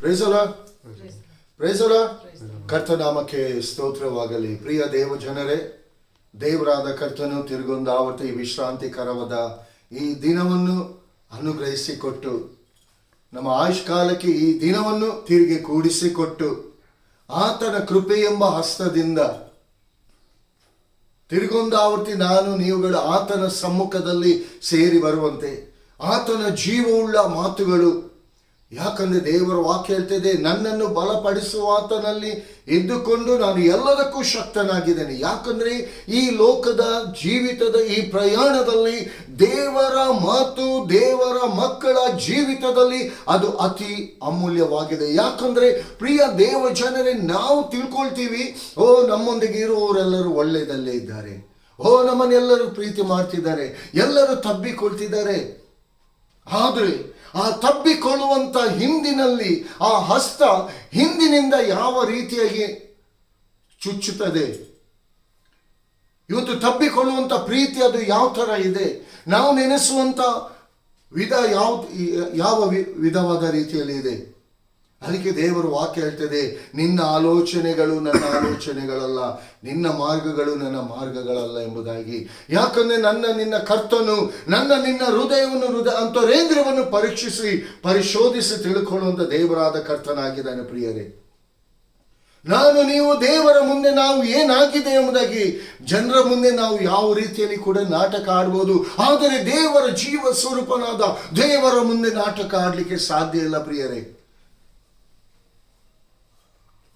Price the lord, praise the lord. ಕರ್ತನಾಮಕ್ಕೆ ಸ್ತೋತ್ರವಾಗಲಿ. ಪ್ರಿಯ ದೇವ ಜನರೇ, ದೇವರಾದ ಕರ್ತನು ತಿರುಗೊಂದಾವರ್ತಿ ವಿಶ್ರಾಂತಿಕರವಾದ ಈ ದಿನವನ್ನು ಅನುಗ್ರಹಿಸಿಕೊಟ್ಟು, ನಮ್ಮ ಆಯುಷ್ಕಾಲಕ್ಕೆ ಈ ದಿನವನ್ನು ತಿರುಗಿ ಕೂಡಿಸಿಕೊಟ್ಟು, ಆತನ ಕೃಪೆ ಎಂಬ ಹಸ್ತದಿಂದ ತಿರುಗೊಂದಾವರ್ತಿ ನಾನು ನೀವುಗಳು ಆತನ ಸಮ್ಮುಖದಲ್ಲಿ ಸೇರಿ ಬರುವಂತೆ, ಆತನ ಜೀವವುಳ್ಳ ಮಾತುಗಳು, ಯಾಕಂದ್ರೆ ದೇವರ ವಾಕ್ಯ ಹೇಳ್ತಿದೆ, ನನ್ನನ್ನು ಬಲಪಡಿಸುವ ಆತನಲ್ಲಿ ಇದ್ದುಕೊಂಡು ನಾನು ಎಲ್ಲದಕ್ಕೂ ಶಕ್ತನಾಗಿದ್ದೇನೆ. ಯಾಕಂದ್ರೆ ಈ ಲೋಕದ ಜೀವಿತದ ಈ ಪ್ರಯಾಣದಲ್ಲಿ ದೇವರ ಮಾತು ದೇವರ ಮಕ್ಕಳ ಜೀವಿತದಲ್ಲಿ ಅದು ಅತಿ ಅಮೂಲ್ಯವಾಗಿದೆ. ಯಾಕಂದ್ರೆ ಪ್ರಿಯ ದೇವ ಜನರೇ, ನಾವು ತಿಳ್ಕೊಳ್ತೀವಿ, ಓ ನಮ್ಮೊಂದಿಗೆ ಇರುವವರೆಲ್ಲರೂ ಒಳ್ಳೆಯದಲ್ಲೇ ಇದ್ದಾರೆ, ಓ ನಮ್ಮನ್ನೆಲ್ಲರೂ ಪ್ರೀತಿ ಮಾಡ್ತಿದ್ದಾರೆ, ಎಲ್ಲರೂ ತಬ್ಬಿಕೊಳ್ತಿದ್ದಾರೆ. ಆದರೆ ಆ ತಬ್ಬಿಕೊಳ್ಳುವಂತ ಹಿಂದಿನಲ್ಲಿ ಆ ಹಸ್ತ ಹಿಂದಿನಿಂದ ಯಾವ ರೀತಿಯಾಗಿ ಚುಚ್ಚುತ್ತದೆ, ಇವತ್ತು ತಬ್ಬಿಕೊಳ್ಳುವಂತ ಪ್ರೀತಿ ಅದು ಯಾವ ತರ ಇದೆ, ನಾವು ನೆನೆಸುವಂತ ವಿಧ ಯಾವ ವಿಧವಾದ ರೀತಿಯಲ್ಲಿ ಇದೆ. ಅದಕ್ಕೆ ದೇವರು ವಾಕ್ಯ ಹೇಳ್ತದೆ, ನಿನ್ನ ಆಲೋಚನೆಗಳು ನನ್ನ ಆಲೋಚನೆಗಳಲ್ಲ, ನಿನ್ನ ಮಾರ್ಗಗಳು ನನ್ನ ಮಾರ್ಗಗಳಲ್ಲ ಎಂಬುದಾಗಿ. ಯಾಕಂದ್ರೆ ನಿನ್ನ ಕರ್ತನು ನಿನ್ನ ಹೃದಯವನ್ನು ಅಂತರೇಂದ್ರವನ್ನು ಪರಿಶೋಧಿಸಿ ತಿಳ್ಕೊಳ್ಳುವಂತ ದೇವರಾದ ಕರ್ತನಾಗಿದ್ದಾನೆ. ಪ್ರಿಯರೇ, ನೀವು ದೇವರ ಮುಂದೆ ನಾವು ಏನಾಗಿದೆ ಎಂಬುದಾಗಿ ಜನರ ಮುಂದೆ ನಾವು ಯಾವ ರೀತಿಯಲ್ಲಿ ಕೂಡ ನಾಟಕ ಆಡ್ಬೋದು, ಆದರೆ ದೇವರ ಜೀವ ಸ್ವರೂಪನಾದ ದೇವರ ಮುಂದೆ ನಾಟಕ ಆಡ್ಲಿಕ್ಕೆ ಸಾಧ್ಯ ಇಲ್ಲ. ಪ್ರಿಯರೇ,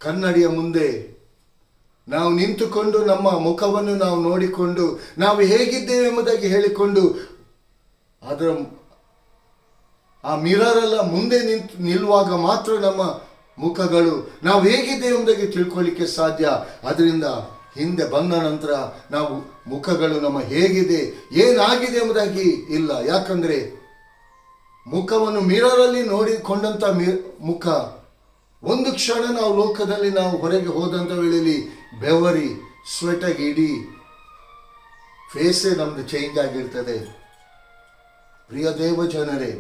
ಕನ್ನಡಿಯ ಮುಂದೆ ನಾವು ನಿಂತುಕೊಂಡು ನಮ್ಮ ಮುಖವನ್ನು ನಾವು ನೋಡಿಕೊಂಡು ನಾವು ಹೇಗಿದ್ದೇವೆ ಎಂಬುದಾಗಿ ಹೇಳಿಕೊಂಡು ಅದರ ಆ ಮಿರರೆಲ್ಲ ಮುಂದೆ ನಿಲ್ಲುವಾಗ ಮಾತ್ರ ನಮ್ಮ ಮುಖಗಳು ನಾವು ಹೇಗಿದ್ದೇವೆ ಎಂಬುದಾಗಿ ತಿಳ್ಕೊಳ್ಳಿಕ್ಕೆ ಸಾಧ್ಯ. ಅದರಿಂದ ಹಿಂದೆ ಬಂದ ನಂತರ ನಾವು ಮುಖಗಳು ನಮ್ಮ ಹೇಗಿದೆ ಏನಾಗಿದೆ ಎಂಬುದಾಗಿ ಇಲ್ಲ. ಯಾಕಂದ್ರೆ ಮುಖವನ್ನು ಮಿರರಲ್ಲಿ ನೋಡಿಕೊಂಡಂತ ಮುಖ ಒಂದು ಕ್ಷಣ ನಾವು ಲೋಕದಲ್ಲಿ ನಾವು ಹೊರಗೆ ಹೋದಂಥ ವೇಳೆಯಲ್ಲಿ ಬೆವರಿ ಸ್ವೆಟಾಗಿ ಇಡೀ ಫೇಸೇ ನಮ್ದು ಚೇಂಜ್ ಆಗಿರ್ತದೆ. ಪ್ರಿಯ ದೇವ ಜನರೇ,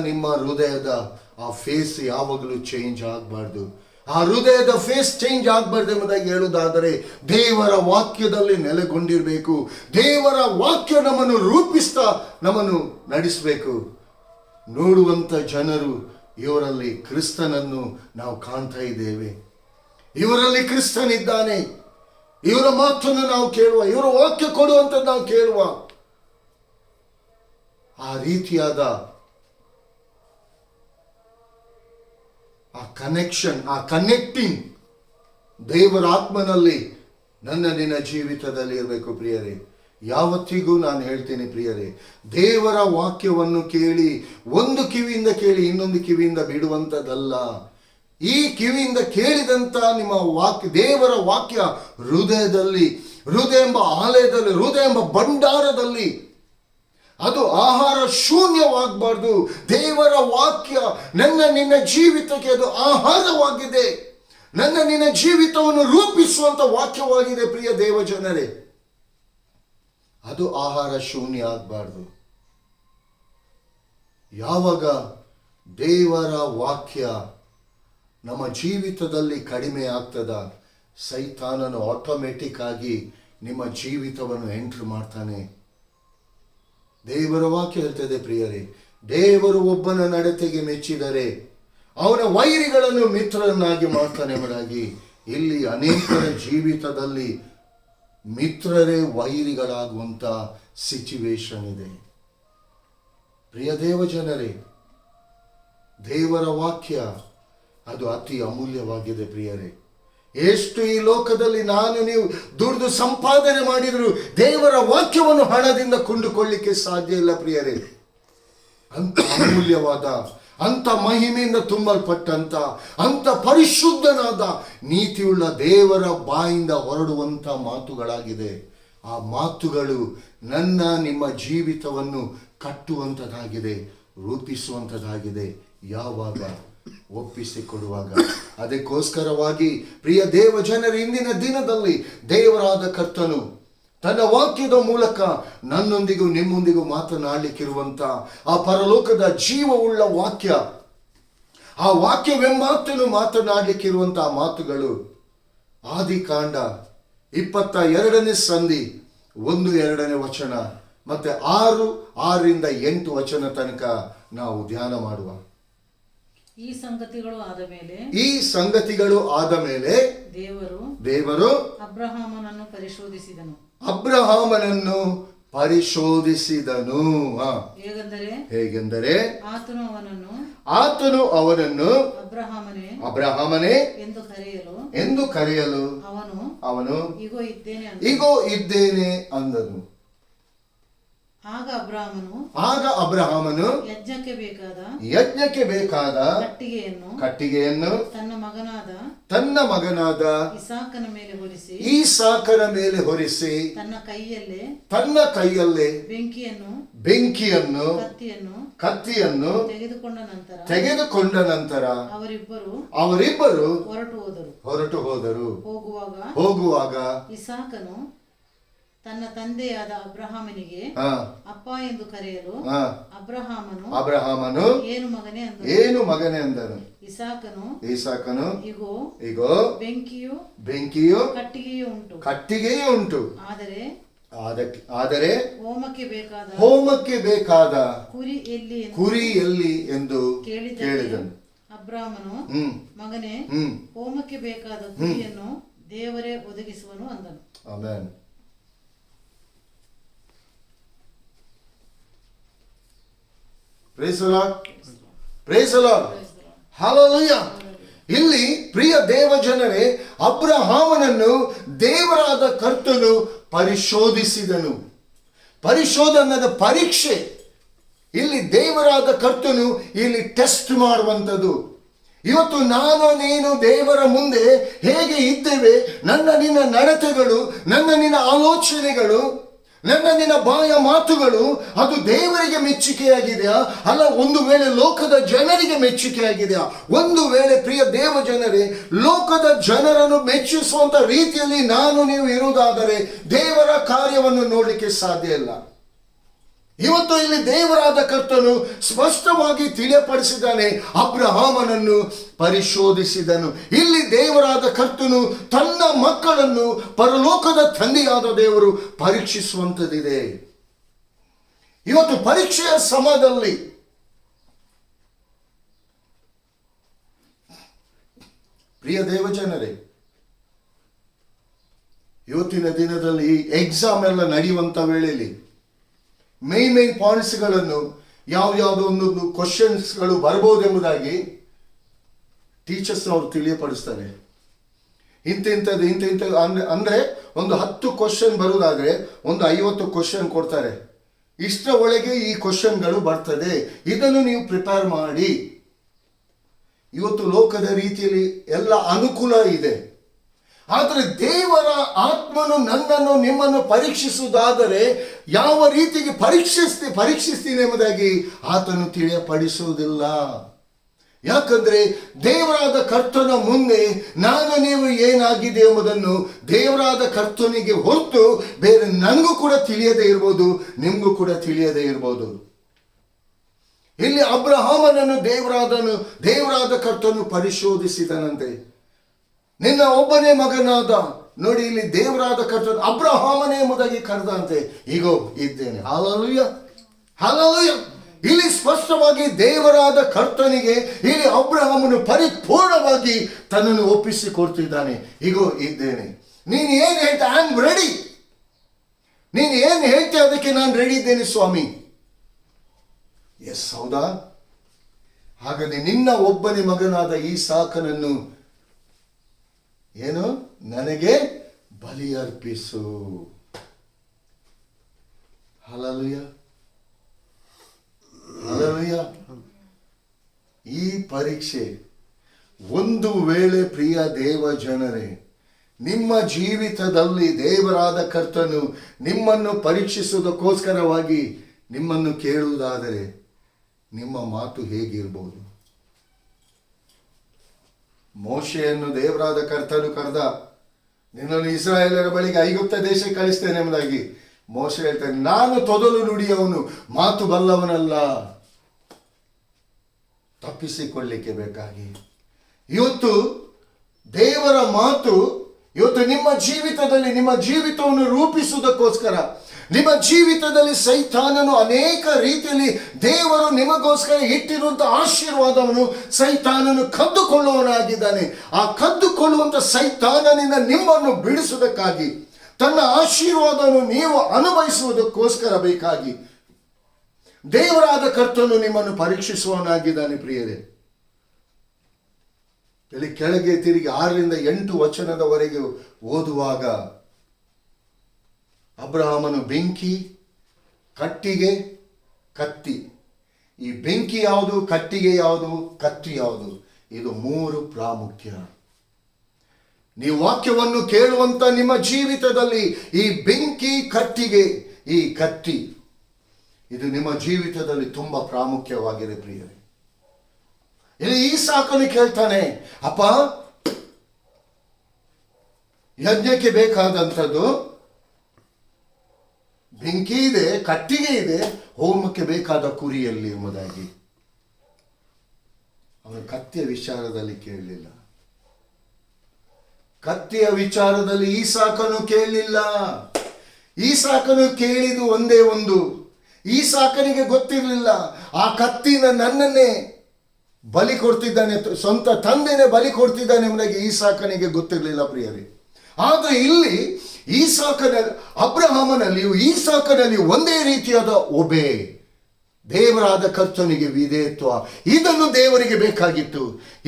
ನಿಮ್ಮ ಹೃದಯದ ಆ ಫೇಸ್ ಯಾವಾಗಲೂ ಚೇಂಜ್ ಆಗಬಾರ್ದು. ಆ ಹೃದಯದ ಫೇಸ್ ಚೇಂಜ್ ಆಗಬಾರ್ದು ಎಂಬುದಾಗಿ ಹೇಳುವುದಾದರೆ ದೇವರ ವಾಕ್ಯದಲ್ಲಿ ನೆಲೆಗೊಂಡಿರಬೇಕು. ದೇವರ ವಾಕ್ಯ ನಮ್ಮನ್ನು ರೂಪಿಸ್ತಾ ನಮ್ಮನ್ನು ನಡೆಸಬೇಕು. ನೋಡುವಂತ ಜನರು ಇವರಲ್ಲಿ ಕ್ರಿಸ್ತನನ್ನು ನಾವು ಕಾಣ್ತಾ ಇದ್ದೇವೆ, ಇವರಲ್ಲಿ ಕ್ರಿಸ್ತನಿದ್ದಾನೆ, ಇವರ ಮಾತನ್ನು ನಾವು ಕೇಳುವ, ಇವರ ವಾಕ್ಯ ಕೊಡುವಂಥದ್ದು ನಾವು ಕೇಳುವ. ಆ ರೀತಿಯಾದ ಆ ಕನೆಕ್ಷನ್, ಆ ಕನೆಕ್ಟಿಂಗ್ ದೇವರ ಆತ್ಮನಲ್ಲಿ ನಿನ್ನ ಜೀವಿತದಲ್ಲಿ ಇರಬೇಕು. ಪ್ರಿಯರೇ, ಯಾವತ್ತಿಗೂ ನಾನು ಹೇಳ್ತೀನಿ ಪ್ರಿಯರೇ, ದೇವರ ವಾಕ್ಯವನ್ನು ಕೇಳಿ ಒಂದು ಕಿವಿಯಿಂದ ಕೇಳಿ ಇನ್ನೊಂದು ಕಿವಿಯಿಂದ ಬಿಡುವಂಥದ್ದಲ್ಲ. ಈ ಕಿವಿಯಿಂದ ಕೇಳಿದಂತ ನಿಮ್ಮ ವಾಕ್ಯ, ದೇವರ ವಾಕ್ಯ ಹೃದಯದಲ್ಲಿ, ಹೃದಯ ಎಂಬ ಆಲಯದಲ್ಲಿ, ಹೃದಯ ಎಂಬ ಭಂಡಾರದಲ್ಲಿ ಅದು ಆಹಾರ ಶೂನ್ಯವಾಗಬಾರ್ದು. ದೇವರ ವಾಕ್ಯ ನಿನ್ನ ಜೀವಿತಕ್ಕೆ ಅದು ಆಹಾರವಾಗಿದೆ, ನಿನ್ನ ಜೀವಿತವನ್ನು ರೂಪಿಸುವಂತ ವಾಕ್ಯವಾಗಿದೆ. ಪ್ರಿಯ ದೇವ ಜನರೇ, ಅದು ಆಹಾರ ಶೂನ್ಯ ಆಗಬಾರ್ದು. ಯಾವಾಗ ದೇವರ ವಾಕ್ಯ ನಮ್ಮ ಜೀವಿತದಲ್ಲಿ ಕಡಿಮೆ ಆಗ್ತದ, ಸೈತಾನನು ಆಟೋಮೆಟಿಕ್ ಆಗಿ ನಿಮ್ಮ ಜೀವಿತವನ್ನು ಎಂಟ್ರ್ ಮಾಡ್ತಾನೆ. ದೇವರ ವಾಕ್ಯ ಹೇಳ್ತದೆ ಪ್ರಿಯರೇ, ದೇವರು ಒಬ್ಬನ ನಡತೆಗೆ ಮೆಚ್ಚಿದರೆ ಅವನ ವೈರಿಗಳನ್ನು ಮಿತ್ರರನ್ನಾಗಿ ಮಾಡ್ತಾನೆ ಎಂಬುದಾಗಿ. ಇಲ್ಲಿ ಅನೇಕರ ಜೀವಿತದಲ್ಲಿ ಮಿತ್ರರೇ ವೈರಿಗಳಾಗುವಂತ ಸಿಚುವೇಶನ್ ಇದೆ. ಪ್ರಿಯ ದೇವ ಜನರೇ, ದೇವರ ವಾಕ್ಯ ಅದು ಅತಿ ಅಮೂಲ್ಯವಾಗಿದೆ. ಪ್ರಿಯರೇ, ಎಷ್ಟು ಈ ಲೋಕದಲ್ಲಿ ನೀವು ದುಡಿದು ಸಂಪಾದನೆ ಮಾಡಿದ್ರು ದೇವರ ವಾಕ್ಯವನ್ನು ಹಣದಿಂದ ಕೊಂಡುಕೊಳ್ಳಿಕ್ಕೆ ಸಾಧ್ಯ ಇಲ್ಲ. ಪ್ರಿಯರೇ, ಅಂತ ಅಮೂಲ್ಯವಾದ, ಅಂತ ಮಹಿಮೆಯಿಂದ ತುಂಬಲ್ಪಟ್ಟಂತ, ಅಂತ ಪರಿಶುದ್ಧನಾದ, ನೀತಿಯುಳ್ಳ ದೇವರ ಬಾಯಿಂದ ಹೊರಡುವಂತ ಮಾತುಗಳಾಗಿದೆ. ಆ ಮಾತುಗಳು ನಿಮ್ಮ ಜೀವಿತವನ್ನು ಕಟ್ಟುವಂಥದ್ದಾಗಿದೆ, ರೂಪಿಸುವಂಥದ್ದಾಗಿದೆ. ಯಾವಾಗ? ಒಪ್ಪಿಸಿಕೊಡುವಾಗ. ಅದಕ್ಕೋಸ್ಕರವಾಗಿ ಪ್ರಿಯ ದೇವ ಜನರ ಇಂದಿನ ದಿನದಲ್ಲಿ ದೇವರಾದ ಕರ್ತನು ತನ್ನ ವಾಕ್ಯದ ಮೂಲಕ ನನ್ನೊಂದಿಗೂ ನಿಮ್ಮೊಂದಿಗೂ ಮಾತನಾಡಲಿಕ್ಕಿರುವಂತ ಆ ಪರಲೋಕದ ಜೀವವುಳ್ಳ ವಾಕ್ಯ, ಆ ವಾಕ್ಯವೆಂಬಾತನು ಮಾತನಾಡಲಿಕ್ಕಿರುವಂತಹ ಮಾತುಗಳು ಆದಿಕಾಂಡ 22ನೇ ಸಂಧಿ 1-2ನೇ ವಚನ ಮತ್ತೆ 6-8 ವಚನ ತನಕ ನಾವು ಧ್ಯಾನ ಮಾಡುವ. ಈ ಸಂಗತಿಗಳು ಆದ ಮೇಲೆ ದೇವರು ಅಬ್ರಹಾಮನನ್ನು ಪರಿಶೋಧಿಸಿದನು. ಹೇಗೆಂದರೆ ಆತನು ಅವನನ್ನು ಅಬ್ರಹಾಮನೇ ಎಂದು ಕರೆಯಲು ಅವನು ಇಗೋ ಇದ್ದೇನೆ ಅಂದನು. ಆಗ ಅಬ್ರಹಾಮನು ಯಜ್ಞಕ್ಕೆ ಬೇಕಾದ ಕಟ್ಟಿಗೆಯನ್ನು ತನ್ನ ಮಗನಾದ ಇಸಾಕನ ಮೇಲೆ ಹೊರಿಸಿ ತನ್ನ ಕೈಯಲ್ಲೇ ಬೆಂಕಿಯನ್ನು ಕತ್ತಿಯನ್ನು ತೆಗೆದುಕೊಂಡ ನಂತರ ಅವರಿಬ್ಬರು ಹೊರಟು ಹೋದರು. ಹೋಗುವಾಗ ಇಸಾಕನು ತನ್ನ ತಂದೆಯಾದ ಅಬ್ರಹಾಮನಿಗೆ ಅಪ್ಪ ಎಂದು ಕರೆಯಲು ಅಬ್ರಹಾಮನು ಏನು ಮಗನೇ ಅಂದನು. ಇಸಾಕನು ಇಗೋ ಬೆಂಕಿಯು ಕಟ್ಟಿಗೆಯೂ ಉಂಟು, ಆದರೆ ಹೋಮಕ್ಕೆ ಬೇಕಾದ ಕುರಿ ಎಲ್ಲಿ ಎಂದು ಕೇಳಿದನು. ಅಬ್ರಹಾಮನು ಮಗನೇ, ಹೋಮಕ್ಕೆ ಬೇಕಾದ ಕುರಿಯನ್ನು ದೇವರೇ ಒದಗಿಸುವನು ಅಂದನು. Amen. Praise the Lord. Praise the Lord. Hallelujah. ಇಲ್ಲಿ ಪ್ರಿಯ ದೇವ ಜನರೇ, ಅಬ್ರಹಾಮನನ್ನು ದೇವರಾದ ಕರ್ತನು ಪರಿಶೋಧಿಸಿದನು. ಪರಿಶೋಧನದ ಪರೀಕ್ಷೆ. ಇಲ್ಲಿ ದೇವರಾದ ಕರ್ತನು ಇಲ್ಲಿ ಟೆಸ್ಟ್ ಮಾಡುವಂಥದ್ದು. ಇವತ್ತು ನಾನು ನೀನು ದೇವರ ಮುಂದೆ ಹೇಗೆ ಇದ್ದೇವೆ, ನನ್ನ ನಿನ್ನ ನಡತೆಗಳು, ನನ್ನ ನಿನ್ನ ಆಲೋಚನೆಗಳು, ನನ್ನ ನಿನ್ನ ಬಾಯ ಮಾತುಗಳು ಅದು ದೇವರಿಗೆ ಮೆಚ್ಚುಗೆಯಾಗಿದೆಯಾ, ಅಲ್ಲ ಒಂದು ವೇಳೆ ಲೋಕದ ಜನರಿಗೆ ಮೆಚ್ಚುಗೆಯಾಗಿದೆಯಾ? ಒಂದು ವೇಳೆ ಪ್ರಿಯ ದೇವ ಜನರೇ, ಲೋಕದ ಜನರನ್ನು ಮೆಚ್ಚಿಸುವಂತ ರೀತಿಯಲ್ಲಿ ನಾನು ನೀವು ಇರುವುದಾದರೆ ದೇವರ ಕಾರ್ಯವನ್ನು ನೋಡಲಿಕ್ಕೆ ಸಾಧ್ಯ ಇಲ್ಲ. ಇವತ್ತು ಇಲ್ಲಿ ದೇವರಾದ ಕರ್ತನು ಸ್ಪಷ್ಟವಾಗಿ ತಿಳಿಯಪಡಿಸಿದ್ದಾನೆ, ಅಬ್ರಹಾಮನನ್ನು ಪರಿಶೋಧಿಸಿದನು. ಇಲ್ಲಿ ದೇವರಾದ ಕರ್ತನು ತನ್ನ ಮಕ್ಕಳನ್ನು ಪರಲೋಕದ ತಂದೆಯಾದ ದೇವರು ಪರೀಕ್ಷಿಸುವಂಥದ್ದಿದೆ. ಇವತ್ತು ಪರೀಕ್ಷೆಯ ಸಮಯದಲ್ಲಿ ಪ್ರಿಯ ದೇವಜನರೇ, ಇವತ್ತಿನ ದಿನದಲ್ಲಿ ಎಕ್ಸಾಮ್ ಎಲ್ಲ ನಡೆಯುವಂತ ವೇಳೆಯಲ್ಲಿ ಮೈನ್ ಪಾಯಿಂಟ್ಸ್ಗಳನ್ನು ಯಾವ್ಯಾವುದೋ ಒಂದೊಂದು ಕ್ವಶನ್ಸ್ಗಳು ಬರ್ಬೋದೆಂಬುದಾಗಿ ಟೀಚರ್ಸ್ ಅವರು ತಿಳಿಯಪಡಿಸ್ತಾರೆ. ಇಂಥದ್ದು ಅಂದ್ರೆ ಒಂದು 10 ಕ್ವಶನ್ ಬರುವುದಾದ್ರೆ ಒಂದು 50 ಕ್ವಶನ್ ಕೊಡ್ತಾರೆ. ಇಷ್ಟರ ಒಳಗೆ ಈ ಕ್ವಶನ್ಗಳು ಬರ್ತದೆ, ಇದನ್ನು ನೀವು ಪ್ರಿಪೇರ್ ಮಾಡಿ. ಇವತ್ತು ಲೋಕದ ರೀತಿಯಲ್ಲಿ ಎಲ್ಲ ಅನುಕೂಲ ಇದೆ. ಆದರೆ ದೇವರ ಆತ್ಮನು ನನ್ನನ್ನು ನಿಮ್ಮನ್ನು ಪರೀಕ್ಷಿಸುವುದಾದರೆ ಯಾವ ರೀತಿಗೆ ಪರೀಕ್ಷಿಸ್ತೀನಿ ಎಂಬುದಾಗಿ ಆತನು ತಿಳಿಯಪಡಿಸುವುದಿಲ್ಲ. ಯಾಕಂದ್ರೆ ದೇವರಾದ ಕರ್ತನ ಮುಂದೆ ನಾನು ನೀವು ಏನಾಗಿದೆ ಎಂಬುದನ್ನು ದೇವರಾದ ಕರ್ತನಿಗೆ ಹೊರತು ಬೇರೆ ನನಗೂ ಕೂಡ ತಿಳಿಯದೇ ಇರ್ಬೋದು, ನಿಮಗೂ ಕೂಡ ತಿಳಿಯದೇ ಇರ್ಬೋದು. ಇಲ್ಲಿ ಅಬ್ರಹಾಮನನ್ನು ದೇವರಾದ ಕರ್ತನು ಪರಿಶೋಧಿಸಿದನಂತೆ. ನಿನ್ನ ಒಬ್ಬನೇ ಮಗನಾದ, ನೋಡಿ ಇಲ್ಲಿ ದೇವರಾದ ಕರ್ತನು ಅಬ್ರಹಾಮನೇ ಎಂಬುದಾಗಿ ಕರೆದಂತೆ, ಈಗೋ ಇದ್ದೇನೆ. Hallelujah, hallelujah. ಇಲ್ಲಿ ಸ್ಪಷ್ಟವಾಗಿ ದೇವರಾದ ಕರ್ತನಿಗೆ ಇಲ್ಲಿ ಅಬ್ರಹಾಮನು ಪರಿಪೂರ್ಣವಾಗಿ ತನ್ನನ್ನು ಒಪ್ಪಿಸಿಕೊಡ್ತಿದ್ದಾನೆ. ಈಗೋ ಇದ್ದೇನೆ. ನೀನು ಏನು ಹೇಳ್ತಾ, ಐ ಆಮ್ ರೆಡಿ. ನೀನು ಏನು ಹೇಳ್ತೀಯ ಅದಕ್ಕೆ ನಾನು ರೆಡಿ ಇದ್ದೇನೆ ಸ್ವಾಮಿ. ಎಸ್, ಹೌದಾ? ಹಾಗಾದ್ರೆ ನಿನ್ನ ಒಬ್ಬನೇ ಮಗನಾದ ಇಸಾಕನನ್ನು ಏನು ನನಗೆ ಬಲಿ ಅರ್ಪಿಸು. Hallelujah, hallelujah. ಈ ಪರೀಕ್ಷೆ ಒಂದು ವೇಳೆ ಪ್ರಿಯ ದೇವ ಜನರೇ, ನಿಮ್ಮ ಜೀವಿತದಲ್ಲಿ ದೇವರಾದ ಕರ್ತನು ನಿಮ್ಮನ್ನು ಪರೀಕ್ಷಿಸುವುದಕ್ಕೋಸ್ಕರವಾಗಿ ನಿಮ್ಮನ್ನು ಕೇಳುವುದಾದರೆ ನಿಮ್ಮ ಮಾತು ಹೇಗಿರ್ಬೋದು? ಮೋಶೆಯನ್ನು ದೇವರಾದ ಕರ್ತನು ಕರೆದ, ನಿನ್ನನ್ನು ಇಸ್ರಾಯೇಲರ ಬಳಿಗೆ ಐಗುಪ್ತ ದೇಶಕ್ಕೆ ಕಳಿಸ್ತೇನೆ ಎಂಬುದಾಗಿ. ಮೋಶೆ ಹೇಳ್ತಾನೆ, ನಾನು ತೊದಲು ನುಡಿಯವನು, ಮಾತು ಬಲ್ಲವನಲ್ಲ. ತಪ್ಪಿಸಿಕೊಳ್ಳಿಕ್ಕೆ ಬೇಕಾಗಿ. ಇವತ್ತು ದೇವರ ಮಾತು ಇವತ್ತು ನಿಮ್ಮ ಜೀವಿತದಲ್ಲಿ, ನಿಮ್ಮ ಜೀವಿತವನ್ನು ರೂಪಿಸುವುದಕ್ಕೋಸ್ಕರ, ನಿಮ್ಮ ಜೀವಿತದಲ್ಲಿ ಸೈತಾನನು ಅನೇಕ ರೀತಿಯಲ್ಲಿ ದೇವರು ನಿಮಗೋಸ್ಕರ ಇಟ್ಟಿರುವಂತಹ ಆಶೀರ್ವಾದವನ್ನು ಸೈತಾನನು ಕದ್ದುಕೊಳ್ಳುವವನಾಗಿದ್ದಾನೆ. ಆ ಕದ್ದುಕೊಳ್ಳುವಂತ ಸೈತಾನನಿಂದ ನಿಮ್ಮನ್ನು ಬಿಡಿಸುವುದಕ್ಕಾಗಿ, ತನ್ನ ಆಶೀರ್ವಾದವನ್ನು ನೀವು ಅನುಭವಿಸುವುದಕ್ಕೋಸ್ಕರ ಬೇಕಾಗಿ ದೇವರಾದ ಕರ್ತನು ನಿಮ್ಮನ್ನು ಪರೀಕ್ಷಿಸುವವನಾಗಿದ್ದಾನೆ. ಪ್ರಿಯರೇ, ಇಲ್ಲಿ ಕೆಳಗೆ ತಿರುಗಿ 6-8 ವಚನದವರೆಗೆ ಓದುವಾಗ ಅಬ್ರಹಾಮನು ಬೆಂಕಿ, ಕಟ್ಟಿಗೆ, ಕತ್ತಿ. ಈ ಬೆಂಕಿ ಯಾವುದು, ಕಟ್ಟಿಗೆ ಯಾವುದು, ಕತ್ತಿ ಯಾವುದು? ಇದು 3 ಪ್ರಾಮುಖ್ಯ. ನೀವು ವಾಕ್ಯವನ್ನು ಕೇಳುವಂತ ನಿಮ್ಮ ಜೀವಿತದಲ್ಲಿ ಈ ಬೆಂಕಿ, ಕಟ್ಟಿಗೆ, ಈ ಕತ್ತಿ, ಇದು ನಿಮ್ಮ ಜೀವಿತದಲ್ಲಿ ತುಂಬಾ ಪ್ರಾಮುಖ್ಯವಾಗಿದೆ. ಪ್ರಿಯರೇ, ಇಲ್ಲಿ ಈಸಾಕನು ಕೇಳ್ತಾನೆ, ಅಪ್ಪ, ಯಜ್ಞಕ್ಕೆ ಬೇಕಾದಂಥದ್ದು ಬೆಂಕಿ ಇದೆ, ಕಟ್ಟಿಗೆ ಇದೆ, ಹೋಮಕ್ಕೆ ಬೇಕಾದ ಕುರಿಯಲ್ಲಿ ಎಂಬುದಾಗಿ. ಅವನು ಕತ್ತಿಯ ವಿಚಾರದಲ್ಲಿ ಕೇಳಲಿಲ್ಲ. ಕತ್ತಿಯ ವಿಚಾರದಲ್ಲಿ ಈಸಾಕನು ಕೇಳಲಿಲ್ಲ. ಈಸಾಕನು ಕೇಳಿದು ಒಂದೇ ಒಂದು. ಈಸಾಕನಿಗೆ ಗೊತ್ತಿರಲಿಲ್ಲ, ಆ ಕತ್ತಿನ ನನ್ನನ್ನೇ ಬಲಿ ಕೊಡ್ತಿದ್ದಾನೆ, ಸ್ವಂತ ತಂದೆನೇ ಬಲಿ ಕೊಡ್ತಿದ್ದಾನೆ ಎಂಬುದಾಗಿ ಈಸಾಕನಿಗೆ ಗೊತ್ತಿರಲಿಲ್ಲ. ಪ್ರಿಯರೇ, ಆದರೆ ಇಲ್ಲಿ ಅಬ್ರಹಾಮನಲ್ಲಿಯೂ ಈಸಾಕನಲ್ಲಿಯೂ ಒಂದೇ ರೀತಿಯಾದ ಒಬೆ, ದೇವರಾದ ಕರ್ತನಿಗೆ ವಿಧೇಯತ್ವ, ಇದನ್ನು ದೇವರಿಗೆ ಬೇಕಾಗಿತ್ತು.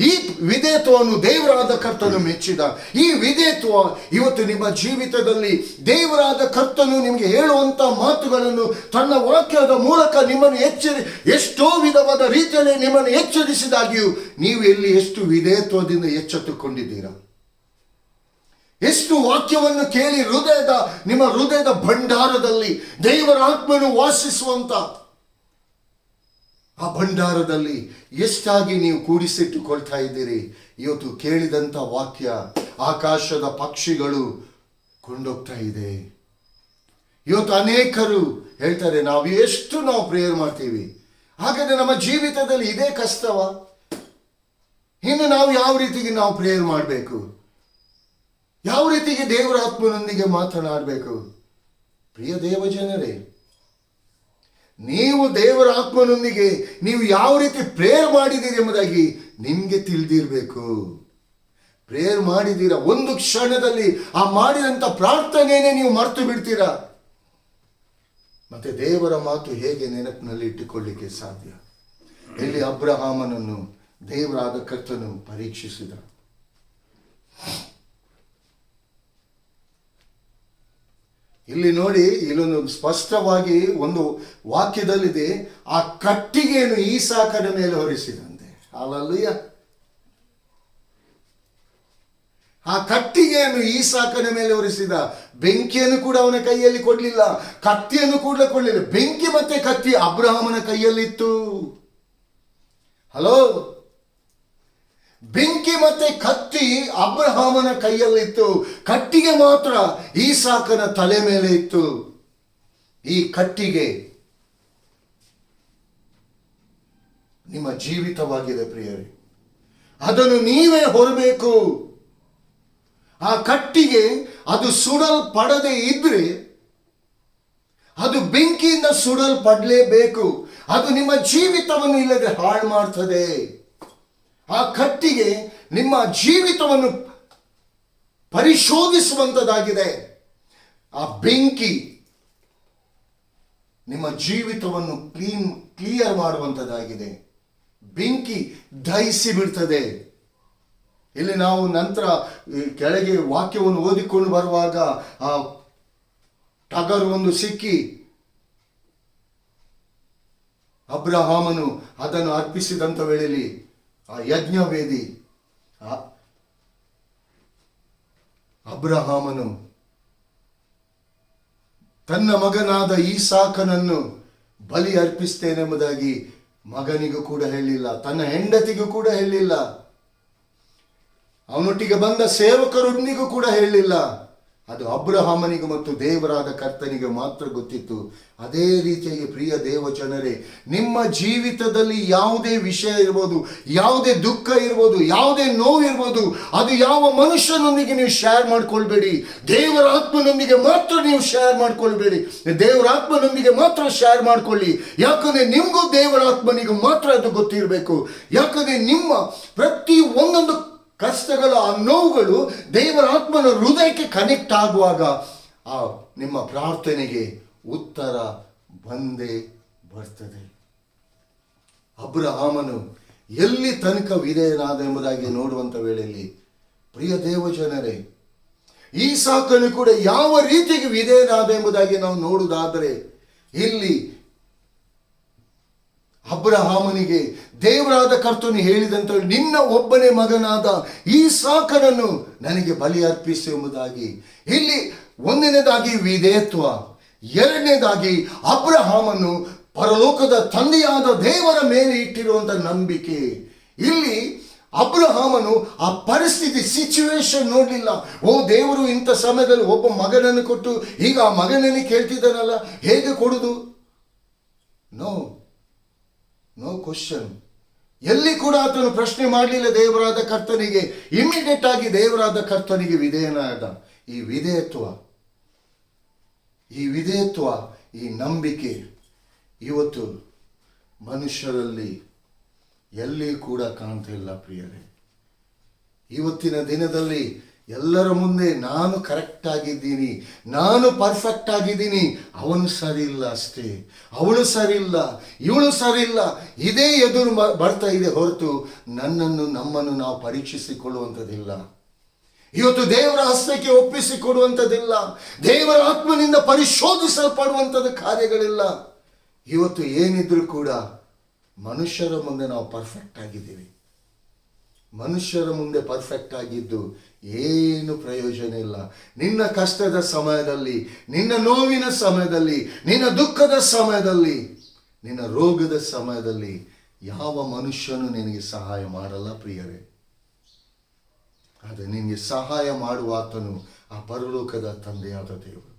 ಈ ವಿಧೇಯತ್ವವನ್ನು ದೇವರಾದ ಕರ್ತನು ಮೆಚ್ಚಿದ. ಈ ವಿಧೇಯತ್ವ ಇವತ್ತು ನಿಮ್ಮ ಜೀವಿತದಲ್ಲಿ ದೇವರಾದ ಕರ್ತನು ನಿಮಗೆ ಹೇಳುವಂತ ಮಾತುಗಳನ್ನು ತನ್ನ ವಾಕ್ಯದ ಮೂಲಕ ನಿಮ್ಮನ್ನು ಎಷ್ಟೋ ವಿಧವಾದ ರೀತಿಯಲ್ಲಿ ನಿಮ್ಮನ್ನು ಎಚ್ಚರಿಸಿದಾಗಿಯೂ ನೀವು ಎಲ್ಲಿ ಎಷ್ಟು ವಿಧೇಯತ್ವದಿಂದ ಎಚ್ಚೆತ್ತುಕೊಂಡಿದ್ದೀರಾ? ಎಷ್ಟು ವಾಕ್ಯವನ್ನು ಕೇಳಿ ನಿಮ್ಮ ಹೃದಯದ ಭಂಡಾರದಲ್ಲಿ ದೇವರ ಆತ್ಮನು ವಾಸಿಸುವಂತ ಆ ಭಂಡಾರದಲ್ಲಿ ಎಷ್ಟಾಗಿ ನೀವು ಕೂಡಿಸಿಟ್ಟುಕೊಳ್ತಾ ಇದ್ದೀರಿ? ಇವತ್ತು ಕೇಳಿದಂಥ ವಾಕ್ಯ ಆಕಾಶದ ಪಕ್ಷಿಗಳು ಕೊಂಡೋಗ್ತಾ ಇದೆ. ಇವತ್ತು ಅನೇಕರು ಹೇಳ್ತಾರೆ, ನಾವು ಪ್ರೇಯರ್ ಮಾಡ್ತೀವಿ, ಹಾಗಾದ್ರೆ ನಮ್ಮ ಜೀವಿತದಲ್ಲಿ ಇದೇ ಕಷ್ಟವಾ? ಇನ್ನು ನಾವು ಯಾವ ರೀತಿಗೆ ನಾವು ಪ್ರೇಯರ್ ಮಾಡಬೇಕು? ಯಾವ ರೀತಿಗೆ ದೇವರ ಆತ್ಮನೊಂದಿಗೆ ಮಾತನಾಡಬೇಕು? ಪ್ರಿಯ ದೇವಜನರೇ, ನೀವು ದೇವರ ಆತ್ಮನೊಂದಿಗೆ ನೀವು ಯಾವ ರೀತಿ ಪ್ರೇಯರ್ ಮಾಡಿದ್ದೀರಿ ಎಂಬುದಾಗಿ ನಿಮ್ಗೆ ತಿಳಿದಿರಬೇಕು. ಪ್ರೇಯರ್ ಮಾಡಿದ್ದೀರಾ, ಒಂದು ಕ್ಷಣದಲ್ಲಿ ಆ ಮಾಡಿದಂಥ ಪ್ರಾರ್ಥನೆಯೇ ನೀವು ಮರೆತು ಬಿಡ್ತೀರಾ. ಮತ್ತೆ ದೇವರ ಮಾತು ಹೇಗೆ ನೆನಪಿನಲ್ಲಿ ಇಟ್ಟುಕೊಳ್ಳಿಕ್ಕೆ ಸಾಧ್ಯ? ಇಲ್ಲಿ ಅಬ್ರಹಾಮನನ್ನು ದೇವರಾದ ಕರ್ತನು ಪರೀಕ್ಷಿಸಿದ. ಇಲ್ಲಿ ನೋಡಿ, ಇಲ್ಲೊಂದು ಸ್ಪಷ್ಟವಾಗಿ ಒಂದು ವಾಕ್ಯದಲ್ಲಿದೆ, ಆ ಕಟ್ಟಿಗೆಯನ್ನು ಈಸಾಕನ ಮೇಲೆ ಹೊರಿಸಿದಂತೆ. ಹಲ್ಲೆಲೂಯಾ. ಆ ಕಟ್ಟಿಗೆಯನ್ನು ಈಸಾಕನ ಮೇಲೆ ಹೊರಿಸಿದ. ಬೆಂಕಿಯನ್ನು ಕೂಡ ಅವನ ಕೈಯಲ್ಲಿ ಕೊಡ್ಲಿಲ್ಲ, ಕತ್ತಿಯನ್ನು ಕೂಡ ಕೊಡ್ಲಿಲ್ಲ. ಬೆಂಕಿ ಮತ್ತೆ ಕತ್ತಿ ಅಬ್ರಹಾಮನ ಕೈಯಲ್ಲಿತ್ತು. ಹಲೋ, ಬೆಂಕಿ ಮತ್ತೆ ಕತ್ತಿ ಅಬ್ರಹಾಮನ ಕೈಯಲ್ಲಿತ್ತು, ಕಟ್ಟಿಗೆ ಮಾತ್ರ ಈಸಾಕನ ತಲೆ ಮೇಲೆ ಇತ್ತು. ಈ ಕಟ್ಟಿಗೆ ನಿಮ್ಮ ಜೀವಿತವಾಗಿದೆ ಪ್ರಿಯರೇ, ಅದನ್ನು ನೀವೇ ಹೊರಬೇಕು. ಆ ಕಟ್ಟಿಗೆ ಅದು ಸುಡಲ್ಪಡದೆ ಇದ್ರೆ, ಅದು ಬೆಂಕಿಯಿಂದ ಸುಡಲ್ಪಡಲೇಬೇಕು. ಅದು ನಿಮ್ಮ ಜೀವಿತವನ್ನು ಇಲ್ಲದೆ ಹಾಳು ಮಾಡ್ತದೆ. ಆ ಕಟ್ಟಿಗೆ ನಿಮ್ಮ ಜೀವಿತವನ್ನು ಪರಿಶೋಧಿಸುವಂಥದ್ದಾಗಿದೆ. ಆ ಬೆಂಕಿ ನಿಮ್ಮ ಜೀವಿತವನ್ನು ಕ್ಲಿಯರ್ ಮಾಡುವಂಥದ್ದಾಗಿದೆ. ಬೆಂಕಿ ದಹಿಸಿ ಬಿಡ್ತದೆ. ಇಲ್ಲಿ ನಾವು ನಂತರ ಕೆಳಗೆ ವಾಕ್ಯವನ್ನು ಓದಿಕೊಂಡು ಬರುವಾಗ ಆ ಟಗರು ಒಂದು ಸಿಕ್ಕಿ ಅಬ್ರಹಾಮನು ಅದನ್ನು ಅರ್ಪಿಸಿದಂಥ ವೇಳೆಯಲ್ಲಿ ಆ ಯಜ್ಞವೇದಿ ಅಬ್ರಹಾಮನು ತನ್ನ ಮಗನಾದ ಈಸಾಕನನ್ನು ಬಲಿ ಅರ್ಪಿಸ್ತೇನೆಂಬುದಾಗಿ ಮಗನಿಗೂ ಕೂಡ ಹೇಳಿಲ್ಲ, ತನ್ನ ಹೆಂಡತಿಗೂ ಕೂಡ ಹೇಳಿಲ್ಲ, ಅವನೊಟ್ಟಿಗೆ ಬಂದ ಸೇವಕರೊಂದಿಗೂ ಕೂಡ ಹೇಳಿಲ್ಲ. ಅದು ಅಬ್ರಹಾಮನಿಗೆ ಮತ್ತು ದೇವರಾದ ಕರ್ತನಿಗೆ ಮಾತ್ರ ಗೊತ್ತಿತ್ತು. ಅದೇ ರೀತಿಯಾಗಿ ಪ್ರಿಯ ದೇವ ಜನರೇ, ನಿಮ್ಮ ಜೀವಿತದಲ್ಲಿ ಯಾವುದೇ ವಿಷಯ ಇರ್ಬೋದು, ಯಾವುದೇ ದುಃಖ ಇರ್ಬೋದು, ಯಾವುದೇ ನೋವು ಇರ್ಬೋದು, ಅದು ಯಾವ ಮನುಷ್ಯನೊಂದಿಗೆ ನೀವು ಶೇರ್ ಮಾಡ್ಕೊಳ್ಬೇಡಿ. ದೇವರ ಆತ್ಮನೊಂದಿಗೆ ಮಾತ್ರ ನೀವು ಶೇರ್ ಮಾಡ್ಕೊಳ್ಬೇಡಿ. ದೇವರ ಆತ್ಮನೊಂದಿಗೆ ಮಾತ್ರ ಶೇರ್ ಮಾಡ್ಕೊಳ್ಳಿ. ಯಾಕಂದ್ರೆ ನಿಮಗೂ ದೇವರ ಆತ್ಮನಿಗೂ ಮಾತ್ರ ಅದು ಗೊತ್ತಿರಬೇಕು. ಯಾಕಂದ್ರೆ ನಿಮ್ಮ ಪ್ರತಿ ಒಂದೊಂದು ಕಷ್ಟಗಳು, ಆ ನೋವುಗಳು ದೇವರ ಆತ್ಮನ ಹೃದಯಕ್ಕೆ ಕನೆಕ್ಟ್ ಆಗುವಾಗ ಆ ನಿಮ್ಮ ಪ್ರಾರ್ಥನೆಗೆ ಉತ್ತರ ಬಂದೇ ಬರ್ತದೆ. ಅಬ್ರಹಾಮನು ಎಲ್ಲಿ ತನಕ ವಿಧೇಯನಾದ ಎಂಬುದಾಗಿ ನೋಡುವಂಥ ವೇಳೆಯಲ್ಲಿ ಪ್ರಿಯ ದೇವಜನರೇ, ಈಸಾಕನು ಕೂಡ ಯಾವ ರೀತಿಗೆ ವಿಧೇಯನಾದ ಎಂಬುದಾಗಿ ನಾವು ನೋಡುವುದಾದರೆ, ಇಲ್ಲಿ ಅಬ್ರಹಾಮನಿಗೆ ದೇವರಾದ ಕರ್ತನು ಹೇಳಿದಂತ ನಿನ್ನ ಒಬ್ಬನೇ ಮಗನಾದ ಈಸಾಕನನ್ನು ನನಗೆ ಬಲಿ ಅರ್ಪಿಸು ಎಂಬುದಾಗಿ ಇಲ್ಲಿ ಒಂದನೇದಾಗಿ ವಿಧೇಯತ್ವ, ಎರಡನೇದಾಗಿ ಅಬ್ರಹಾಮನು ಪರಲೋಕದ ತಂದೆಯಾದ ದೇವರ ಮೇಲೆ ಇಟ್ಟಿರುವಂತ ನಂಬಿಕೆ. ಇಲ್ಲಿ ಅಬ್ರಹಾಮನು ಆ ಪರಿಸ್ಥಿತಿ, ಸಿಚುವೇಶನ್ ನೋಡಲಿಲ್ಲ. ಓ ದೇವರು ಇಂಥ ಸಮಯದಲ್ಲಿ ಒಬ್ಬ ಮಗನನ್ನು ಕೊಟ್ಟು ಈಗ ಆ ಮಗನನ್ನೇ ಕೇಳ್ತಿದ್ದಾನಲ್ಲ, ಹೇಗೆ ಕೊಡುದು? No question. ಎಲ್ಲಿ ಕೂಡ ಆತನು ಪ್ರಶ್ನೆ ಮಾಡಲಿಲ್ಲ ದೇವರಾದ ಕರ್ತನಿಗೆ. ಇಮಿಡಿಯೇಟ್ ಆಗಿ ದೇವರಾದ ಕರ್ತನಿಗೆ ವಿಧೇಯನಾದ. ಈ ವಿಧೇಯತ್ವ, ಈ ನಂಬಿಕೆ ಇವತ್ತು ಮನುಷ್ಯರಲ್ಲಿ ಎಲ್ಲಿ ಕೂಡ ಕಾಣ್ತಾ ಇಲ್ಲ ಪ್ರಿಯರೇ. ಇವತ್ತಿನ ದಿನದಲ್ಲಿ ಎಲ್ಲರ ಮುಂದೆ ನಾನು ಕರೆಕ್ಟ್ ಆಗಿದ್ದೀನಿ, ನಾನು ಪರ್ಫೆಕ್ಟ್ ಆಗಿದ್ದೀನಿ, ಅವನು ಸರಿ ಇಲ್ಲ ಅಷ್ಟೇ, ಅವಳು ಸರಿ ಇಲ್ಲ, ಇವಳು ಸರಿ ಇಲ್ಲ, ಇದೇ ಎದುರು ಬರ್ತಾ ಇದೆ ಹೊರತು ನಮ್ಮನ್ನು ನಾವು ಪರೀಕ್ಷಿಸಿಕೊಳ್ಳುವಂಥದ್ದಿಲ್ಲ. ಇವತ್ತು ದೇವರ ಹಸ್ತಕ್ಕೆ ಒಪ್ಪಿಸಿಕೊಡುವಂಥದ್ದಿಲ್ಲ. ದೇವರ ಆತ್ಮನಿಂದ ಪರಿಶೋಧಿಸಲ್ಪಡುವಂಥದ್ದು ಕಾರ್ಯಗಳಿಲ್ಲ. ಇವತ್ತು ಏನಿದ್ರು ಕೂಡ ಮನುಷ್ಯರ ಮುಂದೆ ನಾವು ಪರ್ಫೆಕ್ಟ್ ಆಗಿದ್ದೀವಿ. ಮನುಷ್ಯರ ಮುಂದೆ ಪರ್ಫೆಕ್ಟ್ ಆಗಿದ್ದು ಏನು ಪ್ರಯೋಜನ ಇಲ್ಲ. ನಿನ್ನ ಕಷ್ಟದ ಸಮಯದಲ್ಲಿ, ನಿನ್ನ ನೋವಿನ ಸಮಯದಲ್ಲಿ, ನಿನ್ನ ದುಃಖದ ಸಮಯದಲ್ಲಿ, ನಿನ್ನ ರೋಗದ ಸಮಯದಲ್ಲಿ ಯಾವ ಮನುಷ್ಯನು ನಿನಗೆ ಸಹಾಯ ಮಾಡಲ್ಲ ಪ್ರಿಯರೇ. ಆದರೆ ನಿನಗೆ ಸಹಾಯ ಮಾಡುವ ಆತನು ಆ ಪರಲೋಕದ ತಂದೆಯಾದ ದೇವರು.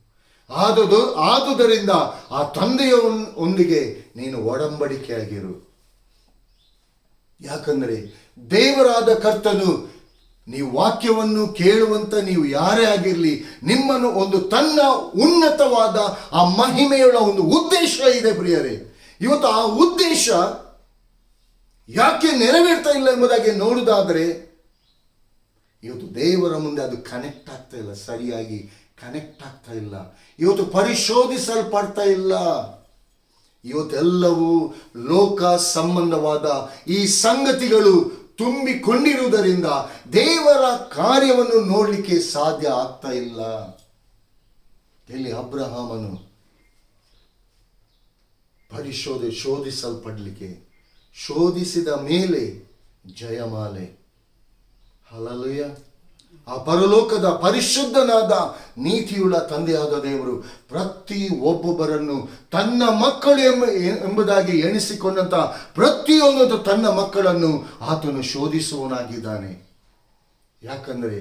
ಆದುದರಿಂದ ಆ ತಂದೆಯ ಒಂದಿಗೆ ನೀನು ಒಡಂಬಡಿಕೆಯಾಗಿರು. ಯಾಕಂದರೆ ದೇವರಾದ ಕರ್ತನು ನೀವು ವಾಕ್ಯವನ್ನು ಕೇಳುವಂತ ನೀವು ಯಾರೇ ಆಗಿರಲಿ, ನಿಮ್ಮನ್ನು ಒಂದು ತನ್ನ ಉನ್ನತವಾದ ಆ ಮಹಿಮೆಯುಳ್ಳ ಒಂದು ಉದ್ದೇಶ ಇದೆ ಪ್ರಿಯರೇ. ಇವತ್ತು ಆ ಉದ್ದೇಶ ಯಾಕೆ ನೆರವೇರ್ತಾ ಇಲ್ಲ ಎಂಬುದಾಗಿ ನೋಡುವುದಾದರೆ, ಇವತ್ತು ದೇವರ ಮುಂದೆ ಅದು ಕನೆಕ್ಟ್ ಆಗ್ತಾ ಇಲ್ಲ, ಸರಿಯಾಗಿ ಕನೆಕ್ಟ್ ಆಗ್ತಾ ಇಲ್ಲ. ಇವತ್ತು ಪರಿಶೋಧಿಸಲ್ಪಡ್ತಾ ಇಲ್ಲ. ಇವತ್ತೆಲ್ಲವೂ ಲೋಕ ಸಂಬಂಧವಾದ ಈ ಸಂಗತಿಗಳು ತುಂಬಿಕೊಂಡಿರುವುದರಿಂದ ದೇವರ ಕಾರ್ಯವನ್ನು ನೋಡಲಿಕ್ಕೆ ಸಾಧ್ಯ ಆಗ್ತಾ ಇಲ್ಲ. ಇಲ್ಲಿ ಅಬ್ರಹಾಮನು ಶೋಧಿಸಲ್ಪಡಲಿಕ್ಕೆ, ಶೋಧಿಸಿದ ಮೇಲೆ ಜಯಮಾಲೆ. ಹಲ್ಲೆಲೂಯ. ಆ ಪರಲೋಕದ ಪರಿಶುದ್ಧನಾದ ನೀತಿಯುಳ್ಳ ತಂದೆಯಾದ ದೇವರು ಪ್ರತಿ ಒಬ್ಬೊಬ್ಬರನ್ನು ತನ್ನ ಮಕ್ಕಳು ಎಂಬುದಾಗಿ ಎಣಿಸಿಕೊಂಡಂತ ಪ್ರತಿಯೊಂದು ತನ್ನ ಮಕ್ಕಳನ್ನು ಆತನು ಶೋಧಿಸುವನಾಗಿದ್ದಾನೆ. ಯಾಕಂದರೆ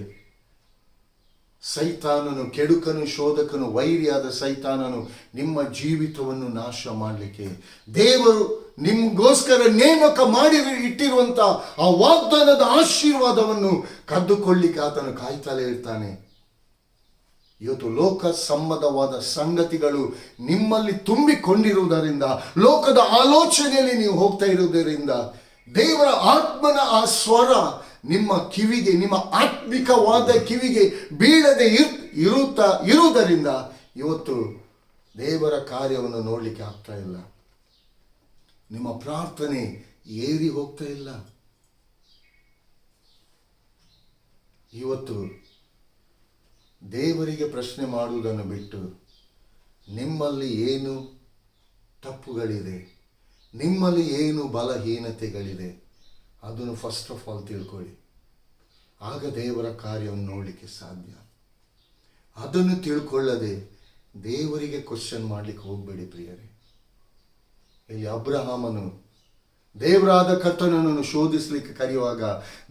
ಸೈತಾನನು, ಕೆಡುಕನು, ಶೋಧಕನು, ವೈರಿಯಾದ ಸೈತಾನನು ನಿಮ್ಮ ಜೀವಿತವನ್ನು ನಾಶ ಮಾಡಲಿಕ್ಕೆ ದೇವರು ನಿಮಗೋಸ್ಕರ ನೇಮಕ ಮಾಡಿ ಇಟ್ಟಿರುವಂತ ಆ ವಾಗ್ದಾನದ ಆಶೀರ್ವಾದವನ್ನು ಕದ್ದುಕೊಳ್ಳಿಕ್ಕೆ ಆತನು ಕಾಯ್ತಲೇ ಇರ್ತಾನೆ. ಇವತ್ತು ಲೋಕ ಸಂಬಂಧವಾದ ಸಂಗತಿಗಳು ನಿಮ್ಮಲ್ಲಿ ತುಂಬಿಕೊಂಡಿರುವುದರಿಂದ, ಲೋಕದ ಆಲೋಚನೆಯಲ್ಲಿ ನೀವು ಹೋಗ್ತಾ ಇರುವುದರಿಂದ, ದೇವರ ಆತ್ಮನ ಆ ಸ್ವರ ನಿಮ್ಮ ಕಿವಿಗೆ, ನಿಮ್ಮ ಆತ್ಮಿಕವಾದ ಕಿವಿಗೆ ಬೀಳದೆ ಇರುವುದರಿಂದ ಇವತ್ತು ದೇವರ ಕಾರ್ಯವನ್ನು ನೋಡಲಿಕ್ಕೆ ಆಗ್ತಾ ಇಲ್ಲ. ನಿಮ್ಮ ಪ್ರಾರ್ಥನೆ ಏರಿ ಹೋಗ್ತಾ ಇಲ್ಲ. ಇವತ್ತು ದೇವರಿಗೆ ಪ್ರಶ್ನೆ ಮಾಡುವುದನ್ನು ಬಿಟ್ಟು ನಿಮ್ಮಲ್ಲಿ ಏನು ತಪ್ಪುಗಳಿದೆ, ನಿಮ್ಮಲ್ಲಿ ಏನು ಬಲಹೀನತೆಗಳಿದೆ, ಅದನ್ನು ಫಸ್ಟ್ ಆಫ್ ಆಲ್ ತಿಳ್ಕೊಳ್ಳಿ. ಆಗ ದೇವರ ಕಾರ್ಯವನ್ನು ನೋಡಲಿಕ್ಕೆ ಸಾಧ್ಯ. ಅದನ್ನು ತಿಳ್ಕೊಳ್ಳದೆ ದೇವರಿಗೆ ಕ್ವಶನ್ ಮಾಡಲಿಕ್ಕೆ ಹೋಗಬೇಡಿ ಪ್ರಿಯರೇ. ಇಲ್ಲಿ ಅಬ್ರಹಾಮನು ದೇವರಾದ ಕರ್ತನನ್ನು ಶೋಧಿಸಲಿಕ್ಕೆ ಕರೆಯುವಾಗ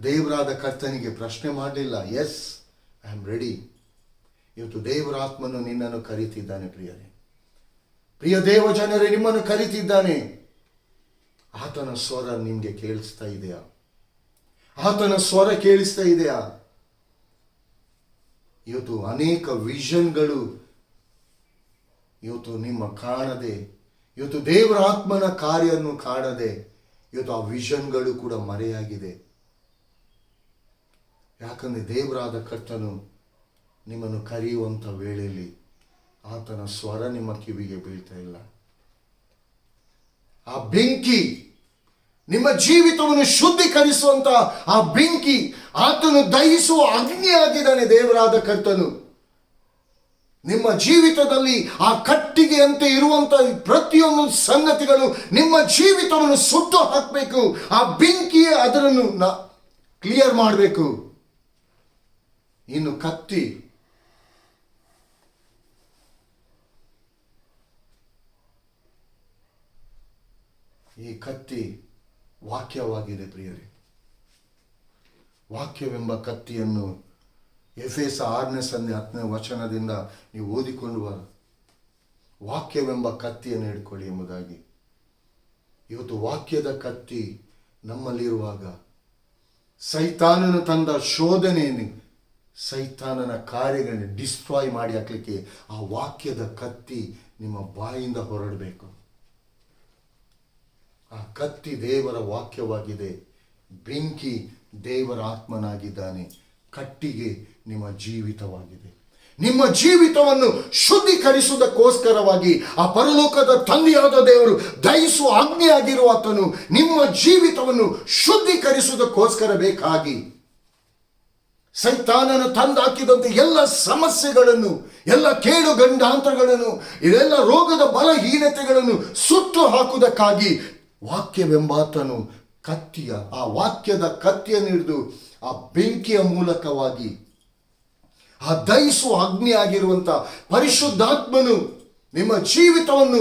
ದೇವರಾದ ಕರ್ತನಿಗೆ ಪ್ರಶ್ನೆ ಮಾಡಲಿಲ್ಲ, ಎಸ್ ಐ ಆಮ್ ರೆಡಿ. ಇವತ್ತು ದೇವರ ಆತ್ಮನು ನಿನ್ನನ್ನು ಕರೀತಿದ್ದಾನೆ ಪ್ರಿಯರೇ. ಪ್ರಿಯ ದೇವ ಜನರೇ, ನಿಮ್ಮನ್ನು ಕರೀತಿದ್ದಾನೆ. ಆತನ ಸ್ವರ ನಿಮಗೆ ಕೇಳಿಸ್ತಾ ಇದೆಯಾ? ಆತನ ಸ್ವರ ಕೇಳಿಸ್ತಾ ಇದೆಯಾ? ಇವತ್ತು ಅನೇಕ ವಿಷನ್ಗಳು ಇವತ್ತು ನಿಮ್ಮ ಕಾಣದೆ, ಇವತ್ತು ದೇವರ ಆತ್ಮನ ಕಾರ್ಯವನ್ನು ಕಾಣದೆ ಇವತ್ತು ಆ ವಿಷನ್ಗಳು ಕೂಡ ಮರೆಯಾಗಿದೆ. ಯಾಕಂದ್ರೆ ದೇವರಾದ ಕರ್ತನು ನಿಮ್ಮನ್ನು ಕರೆಯುವಂಥ ವೇಳೆಯಲ್ಲಿ ಆತನ ಸ್ವರ ನಿಮ್ಮ ಕಿವಿಗೆ ಬೀಳ್ತಾ ಇಲ್ಲ. ಆ ಬೆಂಕಿ, ನಿಮ್ಮ ಜೀವಿತವನ್ನು ಶುದ್ಧೀಕರಿಸುವಂತ ಆ ಬೆಂಕಿ, ಆತನು ದಹಿಸುವ ಅಗ್ನಿಯಾಗಿದ್ದಾನೆ ದೇವರಾದ ಕರ್ತನು. ನಿಮ್ಮ ಜೀವಿತದಲ್ಲಿ ಆ ಕಟ್ಟಿಗೆಯಂತೆ ಇರುವಂತ ಪ್ರತಿಯೊಂದು ಸಂಗತಿಗಳು ನಿಮ್ಮ ಜೀವಿತವನ್ನು ಸುಟ್ಟು ಹಾಕಬೇಕು. ಆ ಬೆಂಕಿಯೇ ಅದನ್ನು ಕ್ಲಿಯರ್ ಮಾಡಬೇಕು. ಇನ್ನು ಕತ್ತಿ, ಈ ಕತ್ತಿ ವಾಕ್ಯವಾಗಿದೆ ಪ್ರಿಯರೇ. ವಾಕ್ಯವೆಂಬ ಕತ್ತಿಯನ್ನು ಎಫೆಸ 6:10 ವಚನದಿಂದ ನೀವು ಓದಿಕೊಂಡು ಬರ. ವಾಕ್ಯವೆಂಬ ಕತ್ತಿಯನ್ನು ಹಿಡ್ಕೊಳ್ಳಿ ಎಂಬುದಾಗಿ. ಇವತ್ತು ವಾಕ್ಯದ ಕತ್ತಿ ನಮ್ಮಲ್ಲಿರುವಾಗ ಸೈತಾನನು ತಂದ ಶೋಧನೆಯನ್ನು, ಸೈತಾನನ ಕಾರ್ಯಗಳನ್ನು ಡಿಸ್ಟ್ರಾಯ್ ಮಾಡಿ ಹಾಕಲಿಕ್ಕೆ ಆ ವಾಕ್ಯದ ಕತ್ತಿ ನಿಮ್ಮ ಬಾಯಿಂದ ಹೊರಡಬೇಕು. ಆ ಕತ್ತಿ ದೇವರ ವಾಕ್ಯವಾಗಿದೆ. ಬೆಂಕಿ ದೇವರ ಆತ್ಮನಾಗಿದ್ದಾನೆ. ಕಟ್ಟಿಗೆ ನಿಮ್ಮ ಜೀವಿತವಾಗಿದೆ. ನಿಮ್ಮ ಜೀವಿತವನ್ನು ಶುದ್ಧೀಕರಿಸುವುದಕ್ಕೋಸ್ಕರವಾಗಿ ಆ ಪರಲೋಕದ ತಂದೆಯಾದ ದೇವರು ದಹಿಸುವ ಅಗ್ನಿಯಾಗಿರುವ ಆತನು ನಿಮ್ಮ ಜೀವಿತವನ್ನು ಶುದ್ಧೀಕರಿಸುವುದಕ್ಕೋಸ್ಕರ ಬೇಕಾಗಿ ಸೈತಾನನ ತಂದಾಕಿದಂತೆ ಎಲ್ಲ ಸಮಸ್ಯೆಗಳನ್ನು, ಎಲ್ಲ ಕೇಡು ಗಂಡಾಂತರಗಳನ್ನು, ಇದೆಲ್ಲ ರೋಗದ ಬಲಹೀನತೆಗಳನ್ನು ಸುಟ್ಟು ಹಾಕುವುದಕ್ಕಾಗಿ ವಾಕ್ಯವೆಂಬಾತನು ಕತ್ತಿಯ, ಆ ವಾಕ್ಯದ ಕತ್ತಿಯನ್ನು ಹಿಡಿದು ಆ ಬೆಂಕಿಯ ಮೂಲಕವಾಗಿ ಆ ದಹಿಸುವ ಅಗ್ನಿ ಆಗಿರುವಂತ ಪರಿಶುದ್ಧಾತ್ಮನು ನಿಮ್ಮ ಜೀವಿತವನ್ನು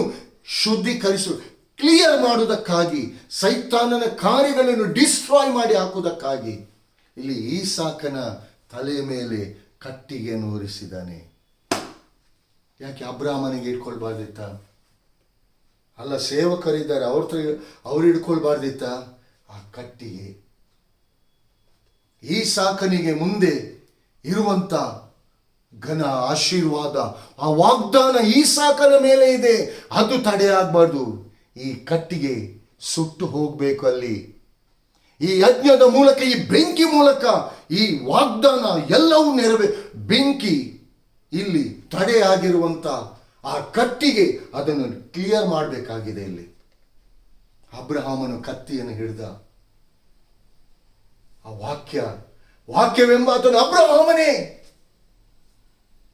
ಶುದ್ಧೀಕರಿಸು, ಕ್ಲಿಯರ್ ಮಾಡುವುದಕ್ಕಾಗಿ, ಸೈತಾನನ ಕಾರ್ಯಗಳನ್ನು ಡಿಸ್ಟ್ರಾಯ್ ಮಾಡಿ ಹಾಕುವುದಕ್ಕಾಗಿ ಇಲ್ಲಿ ಈಸಾಕನ ತಲೆಯ ಮೇಲೆ ಕಟ್ಟಿಗೆಯನ್ನು ಹೊರಿಸಿದ್ದಾನೆ. ಯಾಕೆ ಅಬ್ರಾಹ್ಮನಿಗೆ ಇಟ್ಕೊಳ್ಬಾರ್ದಿತ್ತ? ಅಲ್ಲ, ಸೇವಕರಿದ್ದಾರೆ, ಅವ್ರು ಹಿಡ್ಕೊಳ್ಬಾರ್ದಿತ್ತ? ಆ ಕಟ್ಟಿಗೆ ಈಸಾಕನಿಗೆ ಮುಂದೆ ಇರುವಂತ ಘನ ಆಶೀರ್ವಾದ, ಆ ವಾಗ್ದಾನ ಈಸಾಕನ ಮೇಲೆ ಇದೆ. ಅದು ತಡೆಯಾಗಬಾರ್ದು. ಈ ಕಟ್ಟಿಗೆ ಸುಟ್ಟು ಹೋಗಬೇಕು. ಅಲ್ಲಿ ಈ ಯಜ್ಞದ ಮೂಲಕ, ಈ ಬೆಂಕಿ ಮೂಲಕ ಈ ವಾಗ್ದಾನ ಎಲ್ಲವೂ ಬೆಂಕಿ ಇಲ್ಲಿ ತಡೆಯಾಗಿರುವಂತ ಆ ಕಟ್ಟಿಗೆ ಅದನ್ನು ಕ್ಲಿಯರ್ ಮಾಡಬೇಕಾಗಿದೆ. ಇಲ್ಲಿ ಅಬ್ರಹಾಮನು ಕತ್ತಿಯನ್ನು ಹಿಡಿದ. ಆ ವಾಕ್ಯವೆಂಬ ಆತನು, ಅಬ್ರಹಾಮನೇ,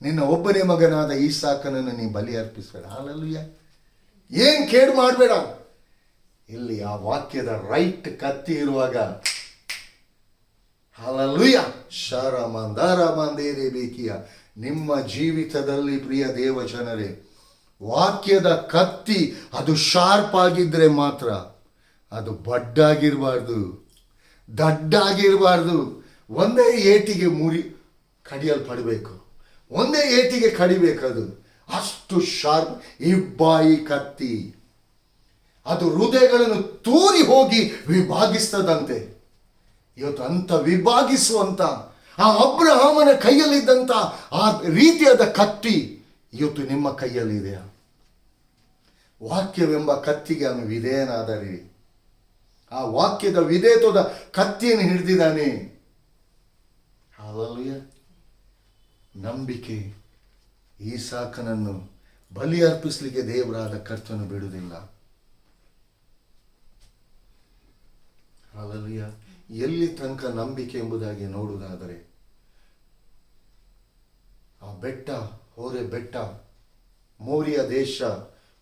ನಿನ್ನ ಒಬ್ಬನೇ ಮಗನಾದ ಈಸಾಕನನ್ನು ನೀ ಬಲಿ ಅರ್ಪಿಸಬೇಡ. ಹಲ್ಲೆಲೂಯ. ಏನ್ ಕೇಡು ಮಾಡಬೇಡ. ಇಲ್ಲಿ ಆ ವಾಕ್ಯದ ರೈಟ್ ಕತ್ತಿ ಇರುವಾಗ, ಹಲ್ಲೆಲೂಯ, ಶರಮಂದರಮಂದೇರೆ ಬೇಕಿಯ ನಿಮ್ಮ ಜೀವಿತದಲ್ಲಿ ಪ್ರಿಯ ದೇವ ಜನರೇ, ವಾಕ್ಯದ ಕತ್ತಿ ಅದು ಶಾರ್ಪ್ ಆಗಿದ್ರೆ ಮಾತ್ರ, ಅದು ಬಡ್ಡಾಗಿರಬಾರ್ದು, ದಡ್ಡಾಗಿರಬಾರ್ದು. ಒಂದೇ ಏಟಿಗೆ ಕಡಿಯಲ್ಪಡಬೇಕು, ಒಂದೇ ಏಟಿಗೆ ಕಡಿಬೇಕದು. ಅಷ್ಟು ಶಾರ್ಪ್ ಇಬ್ಬಾಯಿ ಕತ್ತಿ. ಅದು ಹೃದಯಗಳನ್ನು ತೂರಿ ಹೋಗಿ ವಿಭಾಗಿಸ್ತದಂತೆ. ಇವತ್ತು ಅಂತ ವಿಭಾಗಿಸುವಂತ ಆ ಅಬ್ರಹಾಮನ ಕೈಯಲ್ಲಿದ್ದಂತ ಆ ರೀತಿಯಾದ ಕತ್ತಿ ಇವತ್ತು ನಿಮ್ಮ ಕೈಯಲ್ಲಿದೆಯಾ? ವಾಕ್ಯವೆಂಬ ಕತ್ತಿಗೆ ಅವನು ವಿಧೇಯನಾದರೆ, ಆ ವಾಕ್ಯದ ವಿಧೇಯತ್ವದ ಕತ್ತಿಯನ್ನು ಹಿಡಿದಿದ್ದಾನೆ. ಹಲ್ಲೆಲೂಯ. ನಂಬಿಕೆ. ಈಸಾಕನನ್ನು ಬಲಿ ಅರ್ಪಿಸಲಿಕ್ಕೆ ದೇವರಾದ ಕರ್ತನು ಬಿಡುವುದಿಲ್ಲ. ಹಲ್ಲೆಲೂಯ. ಎಲ್ಲಿ ತನಕ ನಂಬಿಕೆ ಎಂಬುದಾಗಿ ನೋಡುವುದಾದರೆ, ಆ ಬೆಟ್ಟ, ಹೋರೆ ಬೆಟ್ಟ, ಮೋರಿಯ ದೇಶ,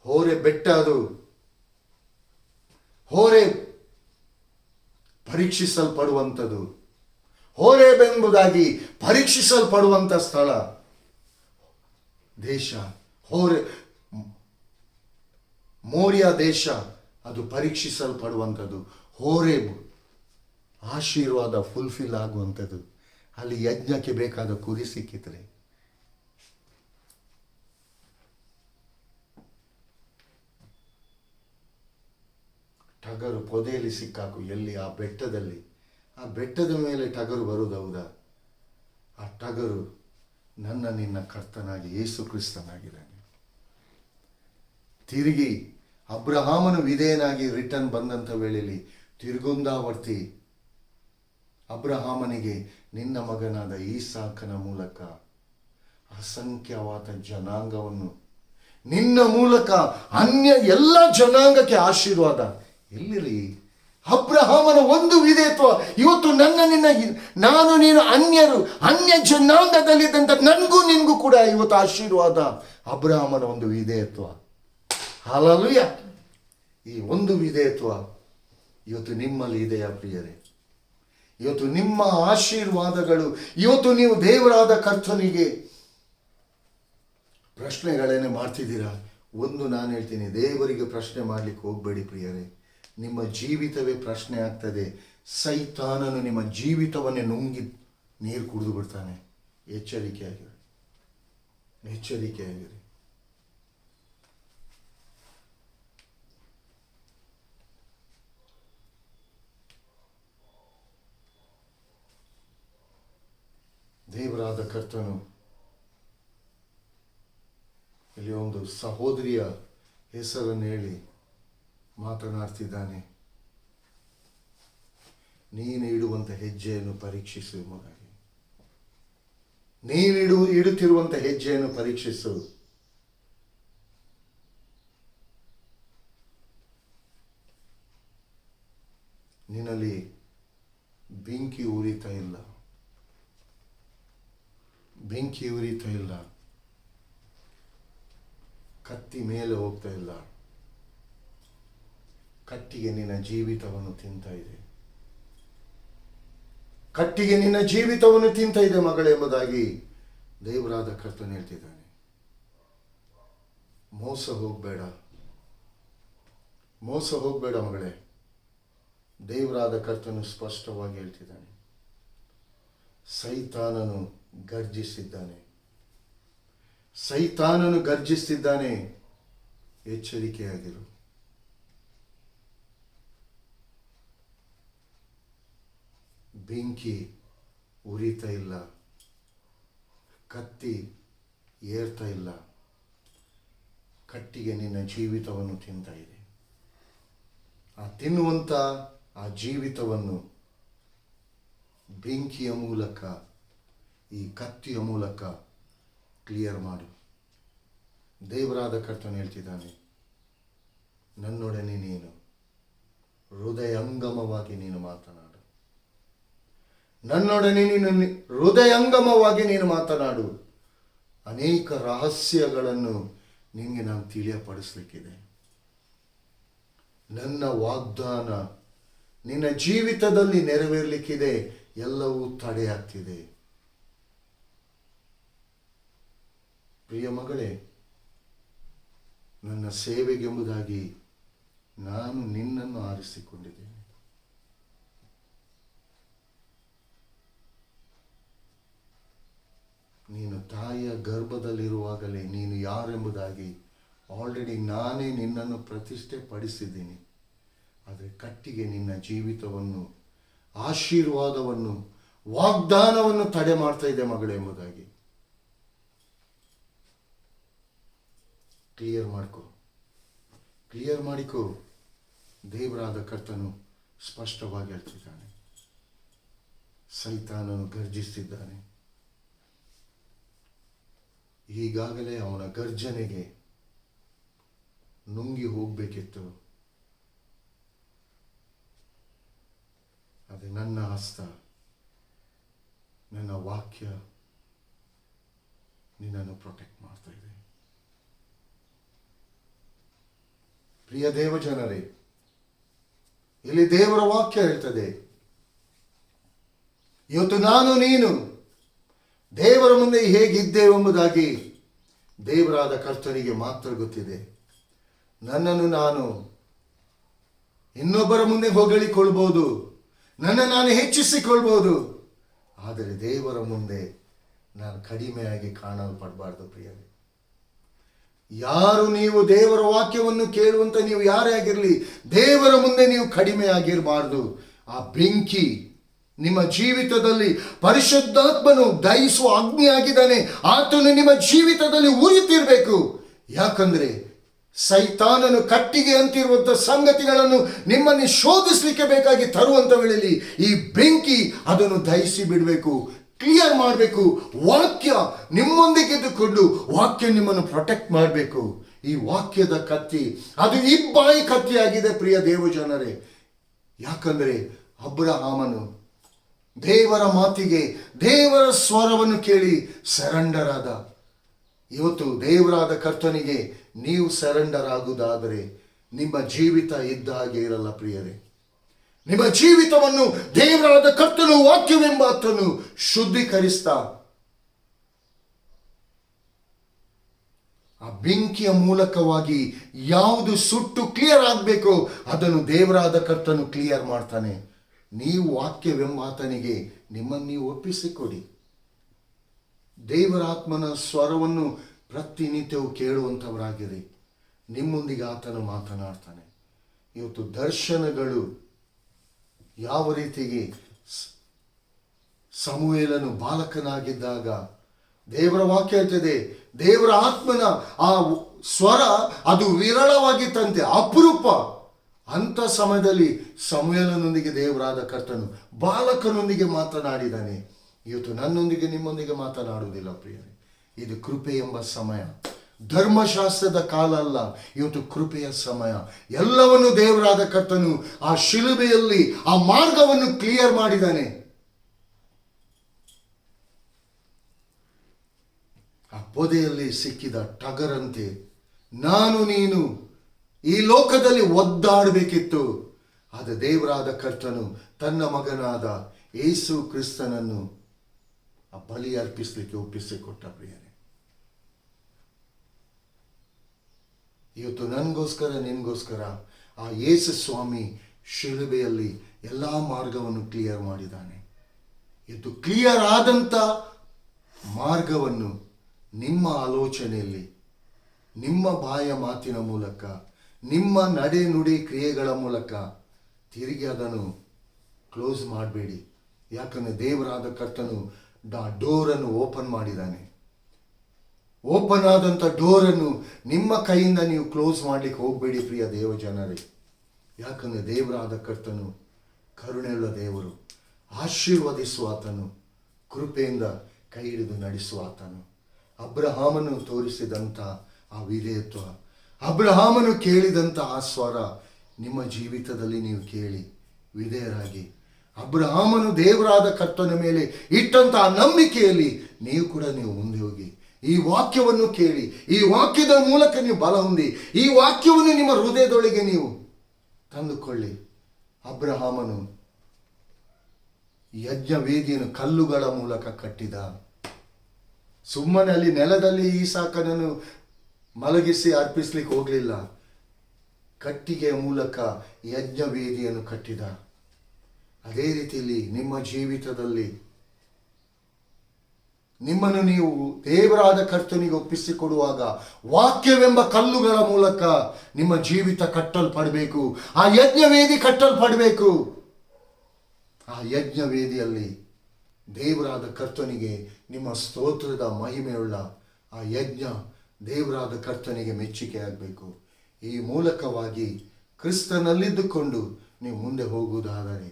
ಹೋರೆ ಬೆಟ್ಟ, ಅದು ಹೋರೆ ಪರೀಕ್ಷಿಸಲ್ಪಡುವಂಥದ್ದು, ಹೋರೆಬೆಂಬುದಾಗಿ ಪರೀಕ್ಷಿಸಲ್ಪಡುವಂಥ ಸ್ಥಳ, ದೇಶ. ಮೋರಿಯ ದೇಶ ಅದು ಪರೀಕ್ಷಿಸಲ್ಪಡುವಂಥದ್ದು. ಹೋರೇಬ್ ಆಶೀರ್ವಾದ ಫುಲ್ಫಿಲ್ ಆಗುವಂಥದ್ದು. ಅಲ್ಲಿ ಯಜ್ಞಕ್ಕೆ ಬೇಕಾದ ಕುರಿ ಸಿಕ್ಕಿದ್ರೆ, ಟಗರು ಪೊದೆಯಲ್ಲಿ ಸಿಕ್ಕಾಕು. ಎಲ್ಲಿ? ಆ ಬೆಟ್ಟದಲ್ಲಿ. ಆ ಬೆಟ್ಟದ ಮೇಲೆ ಟಗರು ಬರುವುದು ಹೌದಾ? ಆ ಟಗರು ನನ್ನ ನಿನ್ನ ಕರ್ತನಾಗಿ ಯೇಸು ಕ್ರಿಸ್ತನಾಗಿದ್ದಾನೆ. ತಿರುಗಿ ಅಬ್ರಹಾಮನು ವಿಧೇಯನಾಗಿ ರಿಟರ್ನ್ ಬಂದಂಥ ವೇಳೆಯಲ್ಲಿ ತಿರುಗುಂದಾವರ್ತಿ ಅಬ್ರಹಾಮನಿಗೆ ನಿನ್ನ ಮಗನಾದ ಈಸಾಕನ ಮೂಲಕ ಅಸಂಖ್ಯವಾದ ಜನಾಂಗವನ್ನು, ನಿನ್ನ ಮೂಲಕ ಅನ್ಯ ಎಲ್ಲ ಜನಾಂಗಕ್ಕೆ ಆಶೀರ್ವಾದ. ಎಲ್ಲಿರಿ ಅಬ್ರಹಾಮನ ಒಂದು ವಿಧೇಯತ್ವ ಇವತ್ತು ನನ್ನ ನಿನ್ನ, ನಾನು ನೀನು ಅನ್ಯರು, ಅನ್ಯ ಜನಾಂಗದಲ್ಲಿದ್ದಂಥ ನನಗೂ ನಿನಗೂ ಕೂಡ ಇವತ್ತು ಆಶೀರ್ವಾದ. ಅಬ್ರಹಾಮನ ಒಂದು ವಿಧೇಯತ್ವ. ಹಲ್ಲೆಲೂಯಾ. ಈ ಒಂದು ವಿಧೇಯತ್ವ ಇವತ್ತು ನಿಮ್ಮಲ್ಲಿ ಇದೆಯಾ ಪ್ರಿಯರೇ? ಇವತ್ತು ನಿಮ್ಮ ಆಶೀರ್ವಾದಗಳು, ಇವತ್ತು ನೀವು ದೇವರಾದ ಕರ್ತನಿಗೆ ಪ್ರಶ್ನೆಗಳೇನೆ ಮಾಡ್ತಿದ್ದೀರಾ? ಒಂದು ನಾನು ಹೇಳ್ತೀನಿ, ದೇವರಿಗೆ ಪ್ರಶ್ನೆ ಮಾಡಲಿಕ್ಕೆ ಹೋಗಬೇಡಿ ಪ್ರಿಯರೇ. ನಿಮ್ಮ ಜೀವಿತವೇ ಪ್ರಶ್ನೆ ಆಗ್ತದೆ. ಸೈತಾನನು ನಿಮ್ಮ ಜೀವಿತವನ್ನೇ ನುಂಗಿ ನೀರು ಕುಡಿದು ಬಿಡ್ತಾನೆ. ಎಚ್ಚರಿಕೆಯಾಗಿರಿ, ಎಚ್ಚರಿಕೆಯಾಗಿರಿ. ದೇವರಾದ ಕರ್ತನು ಇಲ್ಲಿ ಒಂದು ಸಹೋದರಿಯ ಹೆಸರನ್ನು ಹೇಳಿ ಮಾತನಾಡ್ತಿದ್ದಾನೆ. ನೀನು ಇಡುವಂಥ ಹೆಜ್ಜೆಯನ್ನು ಪರೀಕ್ಷಿಸು ಮಗನೇ, ನೀನು ಇಡುತ್ತಿರುವಂಥ ಹೆಜ್ಜೆಯನ್ನು ಪರೀಕ್ಷಿಸು. ನಿನ್ನಲ್ಲಿ ಬೆಂಕಿ ಉರಿತಾ ಇಲ್ಲ, ಬೆಂಕಿ ಉರಿತಾ ಇಲ್ಲ, ಕತ್ತಿ ಮೇಲೆ ಹೋಗ್ತಾ ಇಲ್ಲ, ಕಟ್ಟಿಗೆ ನಿನ್ನ ಜೀವಿತವನ್ನು ತಿಂತ ಇದೆ, ಕಟ್ಟಿಗೆ ನಿನ್ನ ಜೀವಿತವನ್ನು ತಿಂತ ಇದೆ ಮಗಳೇ ಎಂಬುದಾಗಿ ದೇವರಾದ ಕರ್ತನು ಹೇಳ್ತಿದ್ದಾನೆ. ಮೋಸ ಹೋಗಬೇಡ, ಮೋಸ ಹೋಗಬೇಡ ಮಗಳೇ. ದೇವರಾದ ಕರ್ತನು ಸ್ಪಷ್ಟವಾಗಿ ಹೇಳ್ತಿದ್ದಾನೆ. ಸೈತಾನನು ಗರ್ಜಿಸಿದ್ದಾನೆ, ಸೈತಾನನು ಗರ್ಜಿಸಿದ್ದಾನೆ. ಎಚ್ಚರಿಕೆಯಾಗಿರು. ಬೆಂಕಿ ಉರಿತಾ ಇಲ್ಲ, ಕತ್ತಿ ಏರ್ತಾ ಇಲ್ಲ, ಕಟ್ಟಿಗೆ ನಿನ್ನ ಜೀವಿತವನ್ನು ತಿಂತ ಇದೆ. ಆ ತಿನ್ನುವಂಥ ಆ ಜೀವಿತವನ್ನು ಬೆಂಕಿಯ ಮೂಲಕ, ಈ ಕತ್ತಿಯ ಮೂಲಕ ಕ್ಲಿಯರ್ ಮಾಡು. ದೇವರಾದ ಕರ್ತನು ಹೇಳ್ತಿದ್ದಾನೆ, ನನ್ನೊಡನೆ ನೀನು ಹೃದಯಂಗಮವಾಗಿ ನೀನು ಮಾತನಾಡು, ನನ್ನೊಡನೆ ನೀನು ಹೃದಯಂಗಮವಾಗಿ ನೀನು ಮಾತನಾಡು. ಅನೇಕ ರಹಸ್ಯಗಳನ್ನು ನಿನಗೆ ನಾನು ತಿಳಿಯಪಡಿಸಲಿಕ್ಕಿದೆ. ನನ್ನ ವಾಗ್ದಾನ ನಿನ್ನ ಜೀವಿತದಲ್ಲಿ ನೆರವೇರಲಿಕ್ಕಿದೆ. ಎಲ್ಲವೂ ತಡೆಯಾಗ್ತಿದೆ. ಪ್ರಿಯ ಮಗಳೇ, ನನ್ನ ಸೇವೆಗೆಂಬುದಾಗಿ ನಾನು ನಿನ್ನನ್ನು ಆರಿಸಿಕೊಂಡಿದ್ದೇನೆ. ನೀನು ತಾಯಿಯ ಗರ್ಭದಲ್ಲಿರುವಾಗಲೇ ನೀನು ಯಾರೆಂಬುದಾಗಿ ಆಲ್ರೆಡಿ ನಾನೇ ನಿನ್ನನ್ನು ಪ್ರತಿಷ್ಠೆ ಪಡಿಸಿದ್ದೀನಿ. ಆದರೆ ಕಟ್ಟಿಗೆ ನಿನ್ನ ಜೀವಿತವನ್ನು, ಆಶೀರ್ವಾದವನ್ನು, ವಾಗ್ದಾನವನ್ನು ತಡೆ ಮಾಡ್ತಾ ಇದೆ ಮಗಳೇ ಎಂಬುದಾಗಿ ಕ್ಲಿಯರ್ ಮಾಡ್ಕೋ, ಕ್ಲಿಯರ್ ಮಾಡಿಕೋ. ದೇವರಾದ ಕರ್ತನು ಸ್ಪಷ್ಟವಾಗಿ ಹೇಳ್ತಿದ್ದಾನೆ. ಸೈತಾನನು ಗರ್ಜಿಸುತ್ತಿದ್ದಾನೆ. ಈಗಾಗಲೇ ಅವನ ಗರ್ಜನೆಗೆ ನುಂಗಿ ಹೋಗಬೇಕಿತ್ತು. ಆದರೆ ನನ್ನ ಹಸ್ತ, ನನ್ನ ವಾಕ್ಯ ನಿನ್ನನ್ನು ಪ್ರೊಟೆಕ್ಟ್ ಮಾಡ್ತಾ ಇದೆ. ಪ್ರಿಯ ದೇವ ಜನರೇ, ಇಲ್ಲಿ ದೇವರ ವಾಕ್ಯ ಹೇಳ್ತದೆ, ಇವತ್ತು ನಾನು ನೀನು ದೇವರ ಮುಂದೆ ಹೇಗಿದ್ದೇವೆಂಬುದಾಗಿ ದೇವರಾದ ಕರ್ತನಿಗೆ ಮಾತ್ರ ಗೊತ್ತಿದೆ. ನನ್ನನ್ನು ನಾನು ಇನ್ನೊಬ್ಬರ ಮುಂದೆ ಹೊಗಳಿಕೊಳ್ಬೋದು, ನನ್ನ ನಾನು ಹೆಚ್ಚಿಸಿಕೊಳ್ಬೋದು, ಆದರೆ ದೇವರ ಮುಂದೆ ನಾನು ಕಡಿಮೆಯಾಗಿ ಕಾಣಲ್ಪಡಬಾರ್ದು ಪ್ರಿಯರೇ. ಯಾರು ನೀವು ದೇವರ ವಾಕ್ಯವನ್ನು ಕೇಳುವಂತ ನೀವು ಯಾರೇ ಆಗಿರಲಿ, ದೇವರ ಮುಂದೆ ನೀವು ಕಡಿಮೆ ಆಗಿರಬಾರ್ದು. ಆ ಬೆಂಕಿ ನಿಮ್ಮ ಜೀವಿತದಲ್ಲಿ, ಪರಿಶುದ್ಧಾತ್ಮನು ದಹಿಸುವ ಅಗ್ನಿ ಆಗಿದ್ದಾನೆ, ಆತನು ನಿಮ್ಮ ಜೀವಿತದಲ್ಲಿ ಉರಿತಿರ್ಬೇಕು. ಯಾಕಂದ್ರೆ ಸೈತಾನನು ಕಟ್ಟಿಗೆ ಅಂತಿರುವಂಥ ಸಂಗತಿಗಳನ್ನು ನಿಮ್ಮನ್ನು ಶೋಧಿಸಲಿಕ್ಕೆ ಬೇಕಾಗಿ ತರುವಂತ ವೇಳೆಯಲ್ಲಿ ಈ ಬೆಂಕಿ ಅದನ್ನು ದಹಿಸಿ ಬಿಡಬೇಕು, ಕ್ಲಿಯರ್ ಮಾಡಬೇಕು. ವಾಕ್ಯ ನಿಮ್ಮೊಂದಿಗೆ ಇದ್ದುಕೊಂಡು ವಾಕ್ಯ ನಿಮ್ಮನ್ನು ಪ್ರೊಟೆಕ್ಟ್ ಮಾಡಬೇಕು. ಈ ವಾಕ್ಯದ ಕತ್ತಿ ಅದು ಇಬ್ಬಾಯಿ ಕತ್ತಿಯಾಗಿದೆ ಪ್ರಿಯ ದೇವಜನರೇ. ಯಾಕಂದ್ರೆ ಅಬ್ರಹಾಮನು ದೇವರ ಮಾತಿಗೆ, ದೇವರ ಸ್ವರವನ್ನು ಕೇಳಿ ಸರೆಂಡರ್ ಆದ. ಇವತ್ತು ದೇವರಾದ ಕರ್ತನಿಗೆ ನೀವು ಸರೆಂಡರ್ ಆಗುವುದಾದರೆ ನಿಮ್ಮ ಜೀವಿತ ಇದ್ದ ಹಾಗೆ ಇರಲ್ಲ ಪ್ರಿಯರೇ. ನಿಮ್ಮ ಜೀವಿತವನ್ನು ದೇವರಾದ ಕರ್ತನು ವಾಕ್ಯವೆಂಬ ಆತನು ಶುದ್ಧೀಕರಿಸ್ತಾ ಆ ಬೆಂಕಿಯ ಮೂಲಕವಾಗಿ ಯಾವುದು ಸುಟ್ಟು ಕ್ಲಿಯರ್ ಆಗಬೇಕೋ ಅದನ್ನು ದೇವರಾದ ಕರ್ತನು ಕ್ಲಿಯರ್ ಮಾಡ್ತಾನೆ. ನೀವು ವಾಕ್ಯವೆಂಬ ಆತನಿಗೆ ನಿಮ್ಮನ್ನು ನೀವು ಒಪ್ಪಿಸಿಕೊಡಿ. ದೇವರಾತ್ಮನ ಸ್ವರವನ್ನು ಪ್ರತಿನಿತ್ಯವೂ ಕೇಳುವಂಥವರಾಗಿರಿ. ನಿಮ್ಮೊಂದಿಗೆ ಆತನು ಮಾತನಾಡ್ತಾನೆ. ಇವತ್ತು ದರ್ಶನಗಳು ಯಾವ ರೀತಿಗೆ ಸಮುವೇಲನು ಬಾಲಕನಾಗಿದ್ದಾಗ ದೇವರ ವಾಕ್ಯ ಹೇಳ್ತದೆ, ದೇವರ ಆತ್ಮನ ಆ ಸ್ವರ ಅದು ವಿರಳವಾಗಿತ್ತಂತೆ, ಅಪರೂಪ. ಅಂಥ ಸಮಯದಲ್ಲಿ ಸಮುವೇಲನೊಂದಿಗೆ ದೇವರಾದ ಕರ್ತನು ಬಾಲಕನೊಂದಿಗೆ ಮಾತನಾಡಿದ್ದಾನೆ. ಇವತ್ತು ನನ್ನೊಂದಿಗೆ ನಿಮ್ಮೊಂದಿಗೆ ಮಾತನಾಡುವುದಿಲ್ಲ ಪ್ರಿಯರೇ. ಇದು ಕೃಪೆ ಎಂಬ ಸಮಯ, ಧರ್ಮಶಾಸ್ತ್ರದ ಕಾಲ ಅಲ್ಲ. ಇವತ್ತು ಕೃಪೆಯ ಸಮಯ. ಎಲ್ಲವನ್ನು ದೇವರಾದ ಕರ್ತನು ಆ ಶಿಲುಬೆಯಲ್ಲಿ ಆ ಮಾರ್ಗವನ್ನು ಕ್ಲಿಯರ್ ಮಾಡಿದ್ದಾನೆ. ಆ ಪೊದೆಯಲ್ಲಿ ಸಿಕ್ಕಿದ ಟಗರಂತೆ ನಾನು ನೀನು ಈ ಲೋಕದಲ್ಲಿ ಒದ್ದಾಡಬೇಕಿತ್ತು. ಆದ ದೇವರಾದ ಕರ್ತನು ತನ್ನ ಮಗನಾದ ಯೇಸು ಕ್ರಿಸ್ತನನ್ನು ಆ ಬಲಿ ಅರ್ಪಿಸಲಿಕ್ಕೆ ಒಪ್ಪಿಸಿಕೊಟ್ಟ ಪ್ರಿಯರೇ. ಇವತ್ತು ನನಗೋಸ್ಕರ ನಿನಗೋಸ್ಕರ ಆ ಯೇಸು ಸ್ವಾಮಿ ಶಿಲುಬೆಯಲ್ಲಿ ಎಲ್ಲ ಮಾರ್ಗವನ್ನು ಕ್ಲಿಯರ್ ಮಾಡಿದ್ದಾನೆ. ಇವತ್ತು ಕ್ಲಿಯರ್ ಆದಂಥ ಮಾರ್ಗವನ್ನು ನಿಮ್ಮ ಆಲೋಚನೆಯಲ್ಲಿ, ನಿಮ್ಮ ಬಾಯ ಮಾತಿನ ಮೂಲಕ, ನಿಮ್ಮ ನಡೆ ನುಡಿ ಕ್ರಿಯೆಗಳ ಮೂಲಕ ತಿರುಗಿ ಅದನ್ನು ಕ್ಲೋಸ್ ಮಾಡಬೇಡಿ. ಯಾಕಂದರೆ ದೇವರಾದ ಕರ್ತನು ಡೋರನ್ನು ಓಪನ್ ಮಾಡಿದ್ದಾನೆ. ಓಪನ್ ಆದಂಥ ಡೋರನ್ನು ನಿಮ್ಮ ಕೈಯಿಂದ ನೀವು ಕ್ಲೋಸ್ ಮಾಡಲಿಕ್ಕೆ ಹೋಗಬೇಡಿ ಪ್ರಿಯ ದೇವಜನರೇ. ಯಾಕಂದರೆ ದೇವರಾದ ಕರ್ತನು ಕರುಣೆಯುಳ್ಳ ದೇವರು, ಆಶೀರ್ವದಿಸುವ ಆತನು, ಕೃಪೆಯಿಂದ ಕೈ ಹಿಡಿದು ನಡೆಸುವ ಆತನು. ಅಬ್ರಹಾಮನು ತೋರಿಸಿದಂಥ ಆ ವಿಧೇಯತ್ವ, ಅಬ್ರಹಾಮನು ಕೇಳಿದಂಥ ಆ ಸ್ವರ ನಿಮ್ಮ ಜೀವಿತದಲ್ಲಿ ನೀವು ಕೇಳಿ ವಿಧೇಯರಾಗಿ, ಅಬ್ರಹಾಮನು ದೇವರಾದ ಕರ್ತನ ಮೇಲೆ ಇಟ್ಟಂಥ ಆ ನಂಬಿಕೆಯಲ್ಲಿ ನೀವು ಕೂಡ ನೀವು ಮುಂದೆ ಹೋಗಿ ಈ ವಾಕ್ಯವನ್ನು ಕೇಳಿ, ಈ ವಾಕ್ಯದ ಮೂಲಕ ನೀವು ಬಲ ಹೊಂದಿ, ಈ ವಾಕ್ಯವನ್ನು ನಿಮ್ಮ ಹೃದಯದೊಳಗೆ ನೀವು ತಂದುಕೊಳ್ಳಿ. ಅಬ್ರಹಾಮನು ಯಜ್ಞ ವೇದಿಯನ್ನು ಕಲ್ಲುಗಳ ಮೂಲಕ ಕಟ್ಟಿದ. ಸುಮ್ಮನೆ ಅಲ್ಲಿ ನೆಲದಲ್ಲಿ ಈಸಾಕನನ್ನು ಮಲಗಿಸಿ ಅರ್ಪಿಸ್ಲಿಕ್ಕೆ ಹೋಗಲಿಲ್ಲ. ಕಟ್ಟಿಗೆಯ ಮೂಲಕ ಯಜ್ಞ ವೇದಿಯನ್ನು ಕಟ್ಟಿದ. ಅದೇ ರೀತಿಯಲ್ಲಿ ನಿಮ್ಮ ಜೀವಿತದಲ್ಲಿ ನಿಮ್ಮನ್ನು ನೀವು ದೇವರಾದ ಕರ್ತನಿಗೆ ಒಪ್ಪಿಸಿಕೊಡುವಾಗ ವಾಕ್ಯವೆಂಬ ಕಲ್ಲುಗಳ ಮೂಲಕ ನಿಮ್ಮ ಜೀವಿತ ಕಟ್ಟಲ್ಪಡಬೇಕು. ಆ ಯಜ್ಞವೇದಿ ಕಟ್ಟಲ್ಪಡಬೇಕು. ಆ ಯಜ್ಞವೇದಿಯಲ್ಲಿ ದೇವರಾದ ಕರ್ತನಿಗೆ ನಿಮ್ಮ ಸ್ತೋತ್ರದ ಮಹಿಮೆಯುಳ್ಳ ಆ ಯಜ್ಞ ದೇವರಾದ ಕರ್ತನಿಗೆ ಮೆಚ್ಚುಗೆ ಆಗಬೇಕು. ಈ ಮೂಲಕವಾಗಿ ಕ್ರಿಸ್ತನಲ್ಲಿದ್ದುಕೊಂಡು ನೀವು ಮುಂದೆ ಹೋಗುವುದಾದರೆ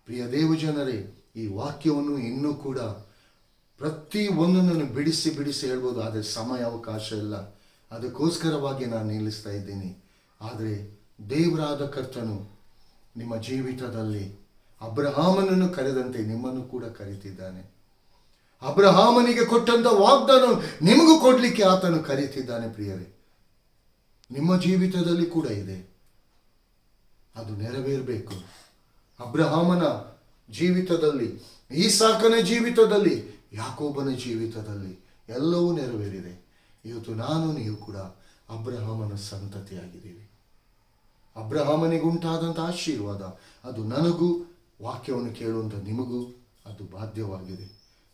ಪ್ರಿಯ ದೇವಜನರೇ, ಈ ವಾಕ್ಯವನ್ನು ಇನ್ನೂ ಕೂಡ ಪ್ರತಿ ಒಂದನ್ನು ಬಿಡಿಸಿ ಹೇಳ್ಬೋದು, ಆದರೆ ಸಮಯ ಅವಕಾಶ ಇಲ್ಲ. ಅದಕ್ಕೋಸ್ಕರವಾಗಿ ನಾನು ನಿಲ್ಲಿಸ್ತಾ ಇದ್ದೀನಿ. ಆದರೆ ದೇವರಾದ ಕರ್ತನು ನಿಮ್ಮ ಜೀವಿತದಲ್ಲಿ ಅಬ್ರಹಾಮನನ್ನು ಕರೆದಂತೆ ನಿಮ್ಮನ್ನು ಕೂಡ ಕರೀತಿದ್ದಾನೆ. ಅಬ್ರಹಾಮನಿಗೆ ಕೊಟ್ಟಂತ ವಾಗ್ದಾನ ನಿಮಗೂ ಕೊಡಲಿಕ್ಕೆ ಆತನು ಕರೀತಿದ್ದಾನೆ ಪ್ರಿಯರೇ. ನಿಮ್ಮ ಜೀವಿತದಲ್ಲಿ ಕೂಡ ಇದೆ, ಅದು ನೆರವೇರಬೇಕು. ಅಬ್ರಹಾಮನ ಜೀವಿತದಲ್ಲಿ, ಈಸಾಕನ ಜೀವಿತದಲ್ಲಿ, ಯಾಕೋಬನ ಜೀವಿತದಲ್ಲಿ ಎಲ್ಲವೂ ನೆರವೇರಿದೆ. ಇವತ್ತು ನಾನು ನೀವು ಕೂಡ ಅಬ್ರಹಾಮನ ಸಂತತಿಯಾಗಿದ್ದೀವಿ. ಅಬ್ರಹಾಮನಿಗುಂಟಾದಂಥ ಆಶೀರ್ವಾದ ಅದು ನನಗೂ, ವಾಕ್ಯವನ್ನು ಕೇಳುವಂಥ ನಿಮಗೂ ಅದು ಬಾಧ್ಯವಾಗಿದೆ.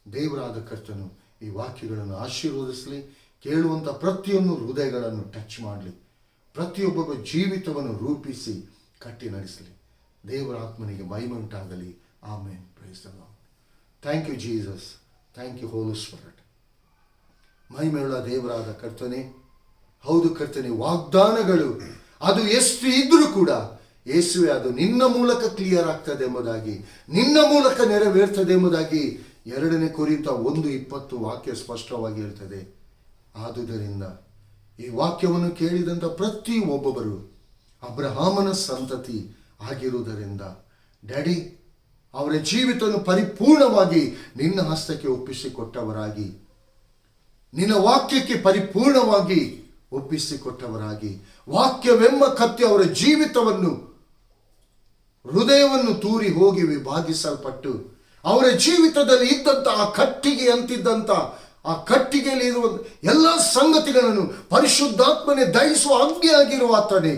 ದೇವರಾದ ಕರ್ತನು ಈ ವಾಕ್ಯಗಳನ್ನು ಆಶೀರ್ವದಿಸಲಿ. ಕೇಳುವಂಥ ಪ್ರತಿಯೊಂದು ಹೃದಯಗಳನ್ನು ಟಚ್ ಮಾಡಲಿ, ಪ್ರತಿಯೊಬ್ಬರ ಜೀವಿತವನ್ನು ರೂಪಿಸಿ ಕಟ್ಟಿ ನಡೆಸಲಿ. ದೇವರ ಆತ್ಮನಿಗೆ ಮಹಿಮೆ ಉಂಟಾಗಲಿ. Amen. Praise the lord. Thank you Jesus. Thank you holy spirit. ಮಹಿಮೆಯುಳ್ಳ ದೇವರಾದ ಕರ್ತನೆ, ಹೌದು ಕರ್ತನೆ, ವಾಗ್ದಾನಗಳು ಅದು ಎಷ್ಟು ಇದ್ರೂ ಕೂಡ ಯೇಸುವೆ ಅದು ನಿನ್ನ ಮೂಲಕ ಕ್ಲಿಯರ್ ಆಗ್ತದೆ ಎಂಬುದಾಗಿ, ನಿನ್ನ ಮೂಲಕ ನೆರವೇರ್ತದೆ ಎಂಬುದಾಗಿ 2 ಕೊರಿಂಥ 1:20 ವಾಕ್ಯ ಸ್ಪಷ್ಟವಾಗಿ ಹೇಳ್ತದೆ. ಆದುದರಿಂದ ಈ ವಾಕ್ಯವನ್ನು ಕೇಳಿದಂಥ ಪ್ರತಿ ಒಬ್ಬೊಬ್ಬರು ಅಬ್ರಹಾಮನ ಸಂತತಿ ಆಗಿರುವುದರಿಂದ ಡ್ಯಾಡಿ, ಅವರ ಜೀವಿತವನ್ನು ಪರಿಪೂರ್ಣವಾಗಿ ನಿನ್ನ ಹಸ್ತಕ್ಕೆ ಒಪ್ಪಿಸಿಕೊಟ್ಟವರಾಗಿ, ನಿನ್ನ ವಾಕ್ಯಕ್ಕೆ ಪರಿಪೂರ್ಣವಾಗಿ ಒಪ್ಪಿಸಿಕೊಟ್ಟವರಾಗಿ, ವಾಕ್ಯವೆಂಬ ಕತ್ತಿ ಅವರ ಜೀವಿತವನ್ನು, ಹೃದಯವನ್ನು ತೂರಿ ಹೋಗಿ ವಿಭಾಗಿಸಲ್ಪಟ್ಟು ಅವರ ಜೀವಿತದಲ್ಲಿ ಇದ್ದಂಥ ಆ ಕಟ್ಟಿಗೆ ಅಂತಿದ್ದಂಥ ಆ ಕಟ್ಟಿಗೆಯಲ್ಲಿ ಇರುವ ಎಲ್ಲ ಸಂಗತಿಗಳನ್ನು ಪರಿಶುದ್ಧಾತ್ಮನೆ ದಹಿಸುವ ಅಗ್ನಿಯಾಗಿರುವ ಆತನೇ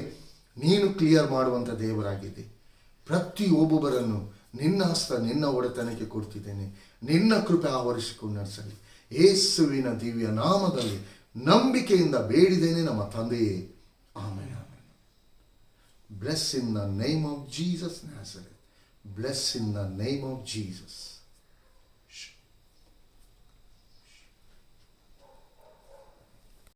ನೀನು ಕ್ಲಿಯರ್ ಮಾಡುವಂಥ ದೇವರಾಗಿದೆ. ಪ್ರತಿ ಒಬ್ಬೊಬ್ಬರನ್ನು ನಿನ್ನ ಹಸ್ತ, ನಿನ್ನ ಒಡೆತನಕ್ಕೆ ಕೊಡ್ತಿದ್ದೇನೆ. ನಿನ್ನ ಕೃಪೆ ಆವರಿಸಿಕೊಂಡು ನಡೆಸಲಿ. ಯೇಸುವಿನ ದಿವ್ಯ ನಾಮದಲ್ಲಿ ನಂಬಿಕೆಯಿಂದ ಬೇಡಿದ್ದೇನೆ ನಮ್ಮ ತಂದೆಯೇ. Amen. Bless in the name of Jesus Nazareth. Bless in the name of Jesus.